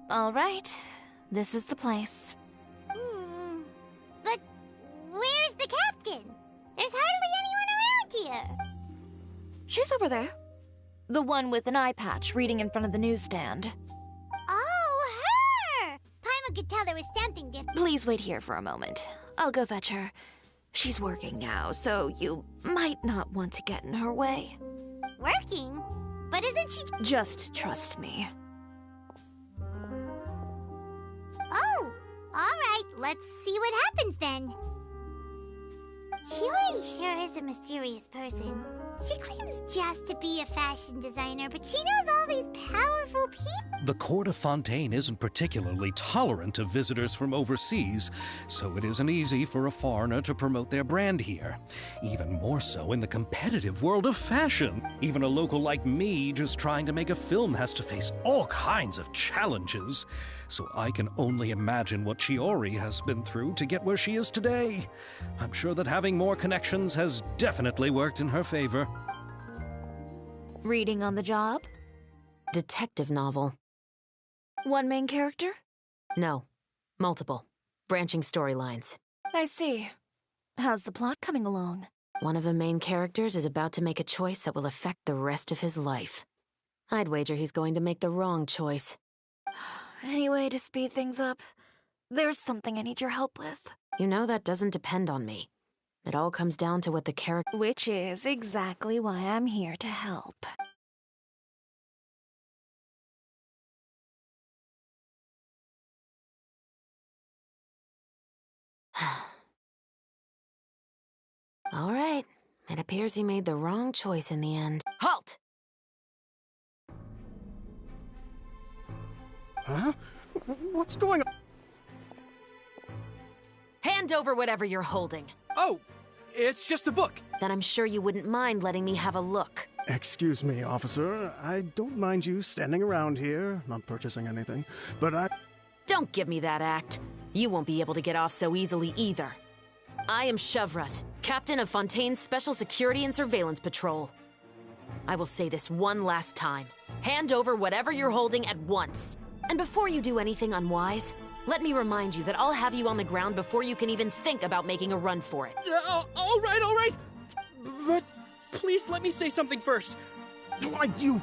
All right, this is the place. But where's the captain? There's hardly anyone around here. She's over there. The one with an eye patch reading in front of the newsstand. Oh, her! Paimon could tell there was something different. Please wait here for a moment. I'll go fetch her. She's working now, so you might not want to get in her way. Working? But isn't she... Just trust me. Oh, alright, let's see what happens then. Chiori sure is a mysterious person. She claims just to be a fashion designer, but she knows all these powerful people. The court of Fontaine isn't particularly tolerant of visitors from overseas, so it isn't easy for a foreigner to promote their brand here. Even more so in the competitive world of fashion. Even a local like me just trying to make a film has to face all kinds of challenges. So I can only imagine what Chiori has been through to get where she is today. I'm sure that having more connections has definitely worked in her favor. Reading on the job? Detective novel. One main character? No. Multiple. Branching storylines. I see. How's the plot coming along? One of the main characters is about to make a choice that will affect the rest of his life. I'd wager he's going to make the wrong choice. Any way to speed things up? There's something I need your help with. You know that doesn't depend on me. It all comes down to what the character... Which is exactly why I'm here to help. All right. It appears he made the wrong choice in the end. Halt! Huh? What's going on? Hand over whatever you're holding. Oh, it's just a book. Then I'm sure you wouldn't mind letting me have a look. Excuse me, officer. I don't mind you standing around here, not purchasing anything, but I... Don't give me that act. You won't be able to get off so easily either. I am Chevras, captain of Fontaine's Special Security and Surveillance Patrol. I will say this one last time. Hand over whatever you're holding at once. And before you do anything unwise, let me remind you that I'll have you on the ground before you can even think about making a run for it. All right. But please let me say something first. Why, you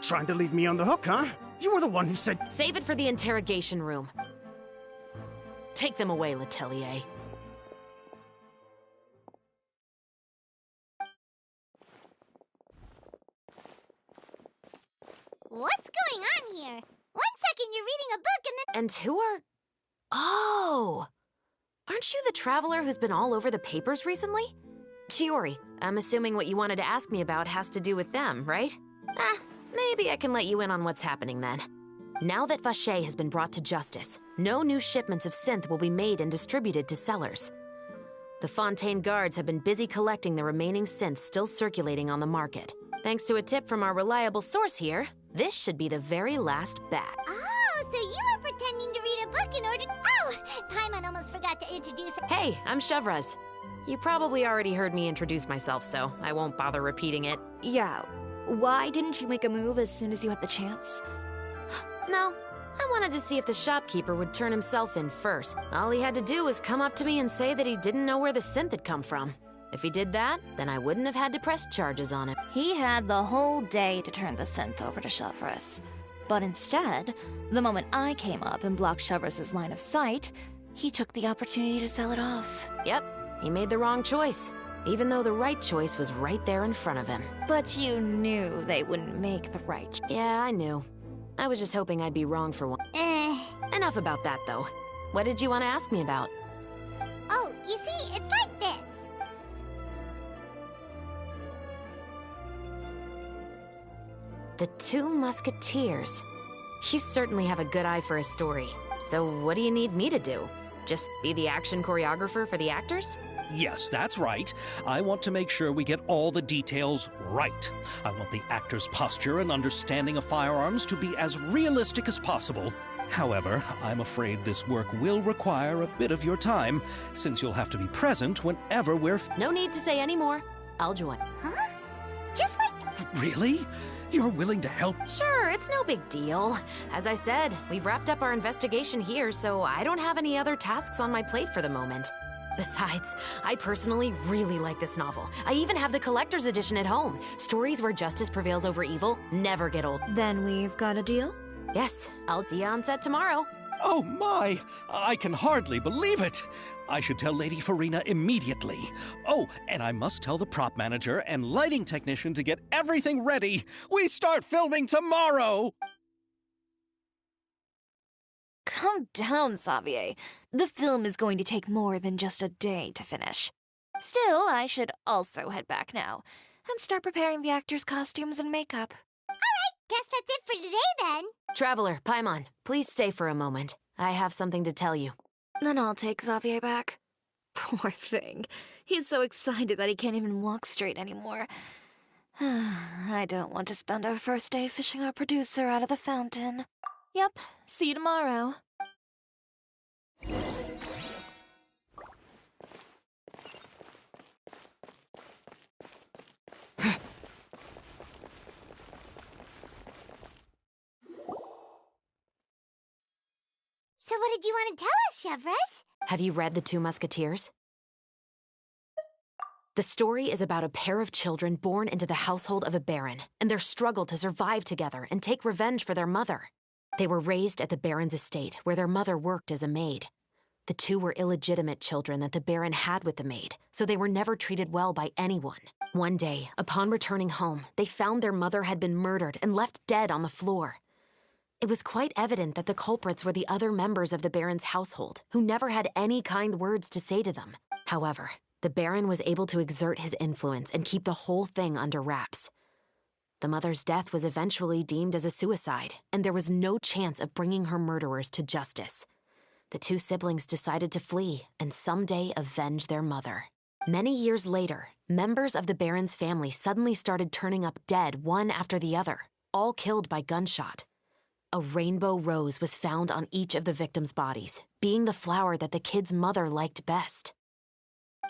trying to leave me on the hook, huh? You were the one who said... Save it for the interrogation room. Take them away, Letelier. What's going on here? 1 second you're reading a book and then... And who are... Oh! Aren't you the traveler who's been all over the papers recently? Chiori, I'm assuming what you wanted to ask me about has to do with them, right? Maybe I can let you in on what's happening then. Now that Vacher has been brought to justice, no new shipments of synth will be made and distributed to sellers. The Fontaine guards have been busy collecting the remaining synths still circulating on the market. Thanks to a tip from our reliable source here, this should be the very last batch. Oh, so you were pretending to read a book in order... Oh! Paimon almost forgot to introduce... Hey, I'm Chevras. You probably already heard me introduce myself, so I won't bother repeating it. Yeah, why didn't you make a move as soon as you had the chance? No, I wanted to see if the shopkeeper would turn himself in first. All he had to do was come up to me and say that he didn't know where the synth had come from. If he did that, then I wouldn't have had to press charges on him. He had the whole day to turn the synth over to Chevras. But instead, the moment I came up and blocked Chevras' line of sight, he took the opportunity to sell it off. Yep, he made the wrong choice, even though the right choice was right there in front of him. But you knew they wouldn't make the right choice. Yeah, I knew. I was just hoping I'd be wrong for one. Enough about that, though. What did you want to ask me about? Oh, you see, it's like this. The Two Musketeers. You certainly have a good eye for a story. So what do you need me to do? Just be the action choreographer for the actors? Yes, that's right. I want to make sure we get all the details right. I want the actor's posture and understanding of firearms to be as realistic as possible. However, I'm afraid this work will require a bit of your time, since you'll have to be present whenever we're... No need to say any more. I'll join. Huh? Just like... Really? You're willing to help? Sure, it's no big deal. As I said, we've wrapped up our investigation here, so I don't have any other tasks on my plate for the moment. Besides, I personally really like this novel. I even have the collector's edition at home. Stories where justice prevails over evil never get old. Then we've got a deal? Yes, I'll see you on set tomorrow. Oh my! I can hardly believe it! I should tell Lady Farina immediately. Oh, and I must tell the prop manager and lighting technician to get everything ready. We start filming tomorrow! Calm down, Xavier. The film is going to take more than just a day to finish. Still, I should also head back now and start preparing the actors' costumes and makeup. Guess that's it for today, then. Traveler, Paimon, please stay for a moment. I have something to tell you. Then I'll take Xavier back. Poor thing. He's so excited that he can't even walk straight anymore. I don't want to spend our first day fishing our producer out of the fountain. Yep, see you tomorrow. So what did you want to tell us, Chevres? Have you read The Two Musketeers? The story is about a pair of children born into the household of a baron and their struggle to survive together and take revenge for their mother. They were raised at the baron's estate, where their mother worked as a maid. The two were illegitimate children that the baron had with the maid, so they were never treated well by anyone. One day, upon returning home, they found their mother had been murdered and left dead on the floor. It was quite evident that the culprits were the other members of the baron's household, who never had any kind words to say to them. However, the baron was able to exert his influence and keep the whole thing under wraps. The mother's death was eventually deemed as a suicide, and there was no chance of bringing her murderers to justice. The two siblings decided to flee and someday avenge their mother. Many years later, members of the baron's family suddenly started turning up dead one after the other, all killed by gunshot. A rainbow rose was found on each of the victims' bodies, being the flower that the kid's mother liked best.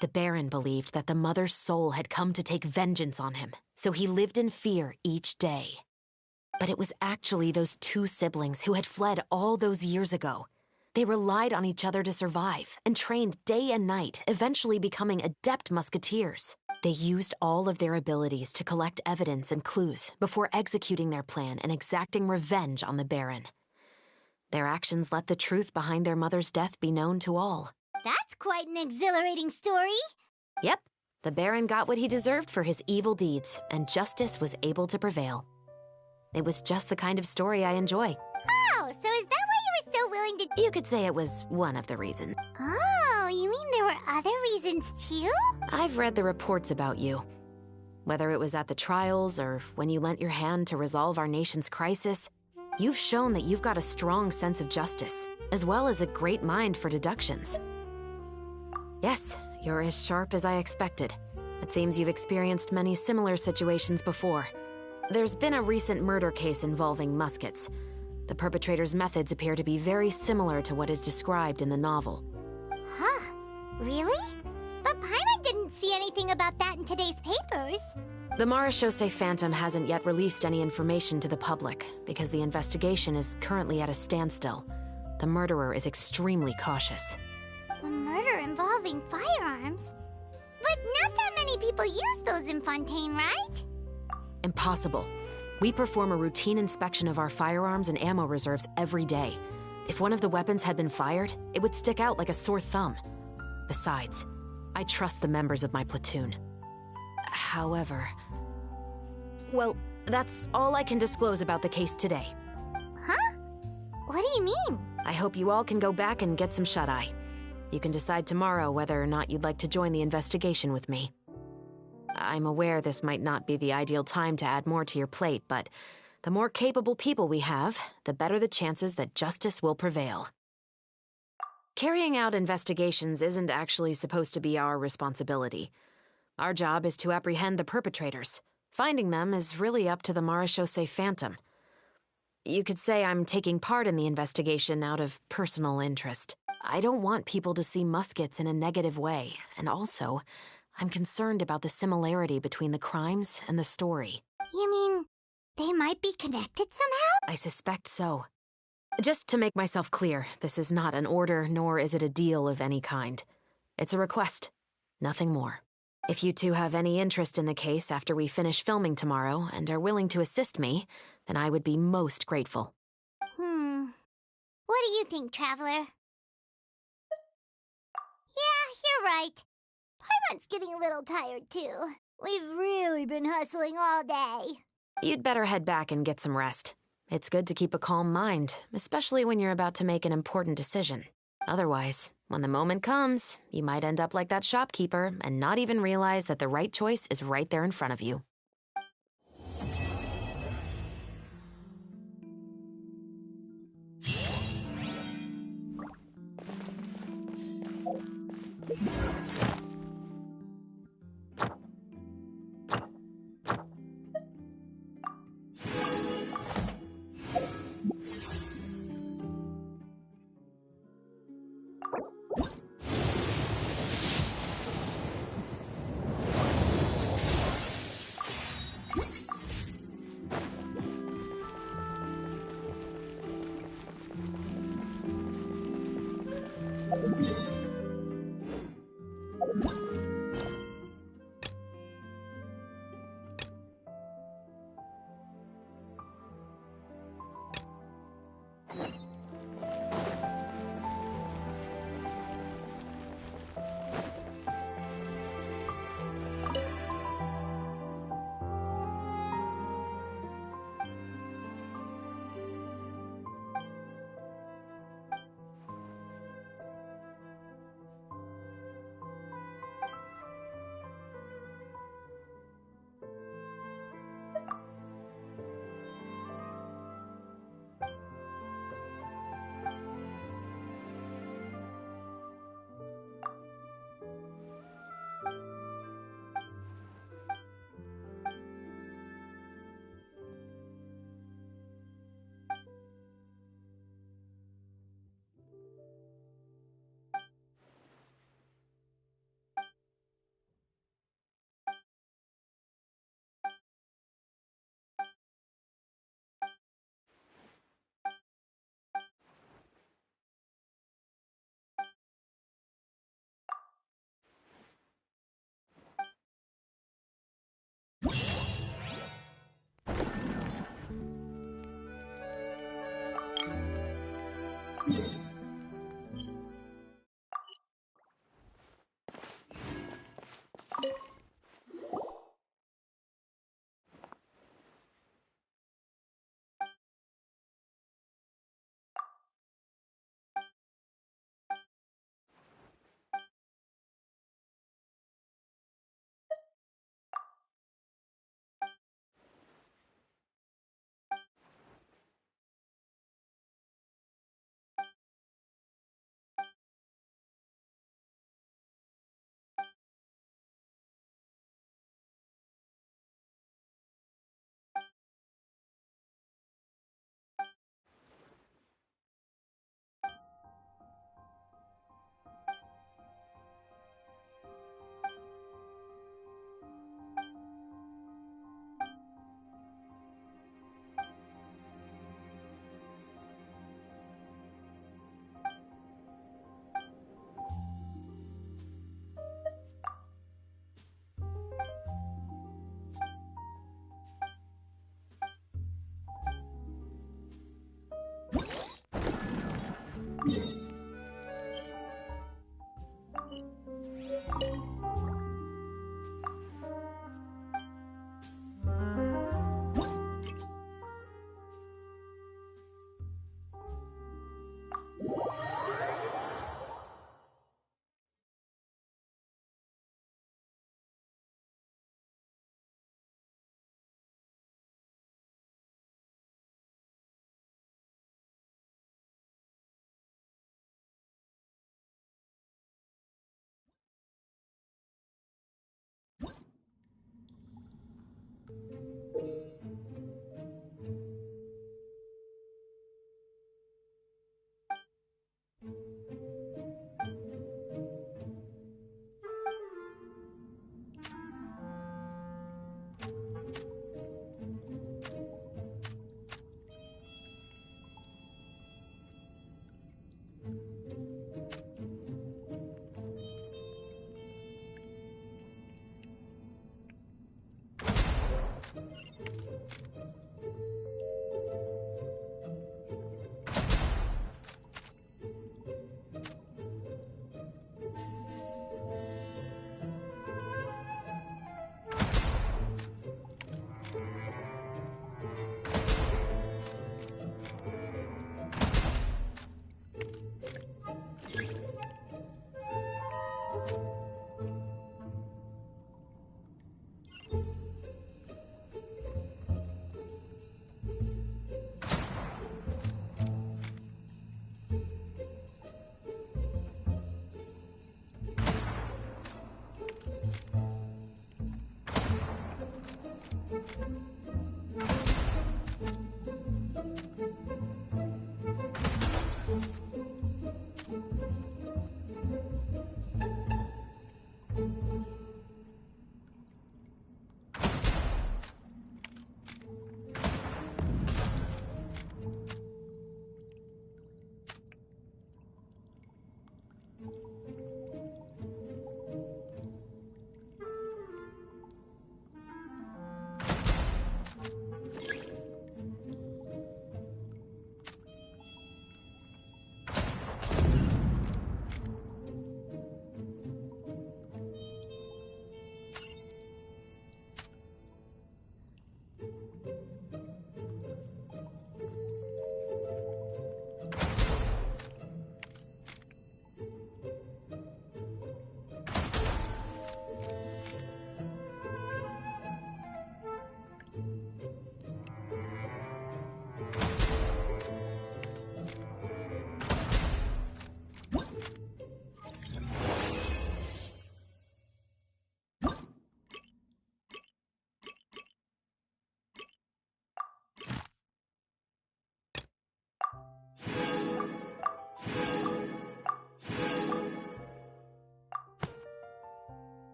The baron believed that the mother's soul had come to take vengeance on him, so he lived in fear each day. But it was actually those two siblings who had fled all those years ago. They relied on each other to survive and trained day and night, eventually becoming adept musketeers. They used all of their abilities to collect evidence and clues before executing their plan and exacting revenge on the baron. Their actions let the truth behind their mother's death be known to all. That's quite an exhilarating story. Yep, the baron got what he deserved for his evil deeds, and justice was able to prevail. It was just the kind of story I enjoy. Oh, so is that why you were so willing to... You could say it was one of the reasons. Oh, you mean there were other reasons too? I've read the reports about you. Whether it was at the trials or when you lent your hand to resolve our nation's crisis, you've shown that you've got a strong sense of justice, as well as a great mind for deductions. Yes, you're as sharp as I expected. It seems you've experienced many similar situations before. There's been a recent murder case involving muskets. The perpetrator's methods appear to be very similar to what is described in the novel. Huh? Really? But Paimon didn't see anything about that in today's papers. The Marechaussee Phantom hasn't yet released any information to the public because the investigation is currently at a standstill. The murderer is extremely cautious. A murder involving firearms? But not that many people use those in Fontaine, right? Impossible. We perform a routine inspection of our firearms and ammo reserves every day. If one of the weapons had been fired, it would stick out like a sore thumb. Besides, I trust the members of my platoon. However... Well, that's all I can disclose about the case today. Huh? What do you mean? I hope you all can go back and get some shut-eye. You can decide tomorrow whether or not you'd like to join the investigation with me. I'm aware this might not be the ideal time to add more to your plate, but The more capable people we have, the better the chances that justice will prevail. Carrying out investigations isn't actually supposed to be our responsibility. Our job is to apprehend the perpetrators. Finding them is really up to the Marechaussee Phantom. You could say I'm taking part in the investigation out of personal interest. I don't want people to see muskets in a negative way, and also, I'm concerned about the similarity between the crimes and the story. You mean they might be connected somehow? I suspect so. Just to make myself clear, this is not an order, nor is it a deal of any kind. It's a request, nothing more. If you two have any interest in the case after we finish filming tomorrow and are willing to assist me, then I would be most grateful. What do you think, Traveler? Yeah, you're right. Paimon's getting a little tired, too. We've really been hustling all day. You'd better head back and get some rest. It's good to keep a calm mind, especially when you're about to make an important decision. Otherwise, when the moment comes, you might end up like that shopkeeper and not even realize that the right choice is right there in front of you.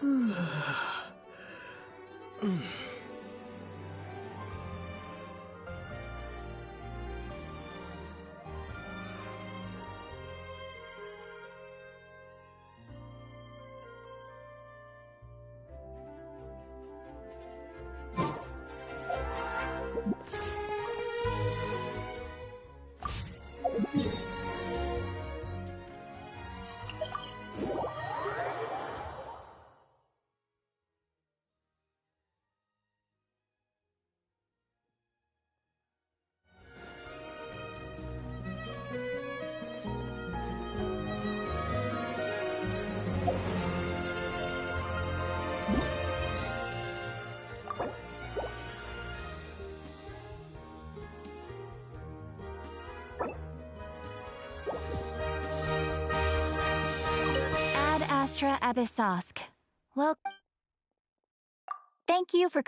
Ad Astra Abyssosk. Well, thank you for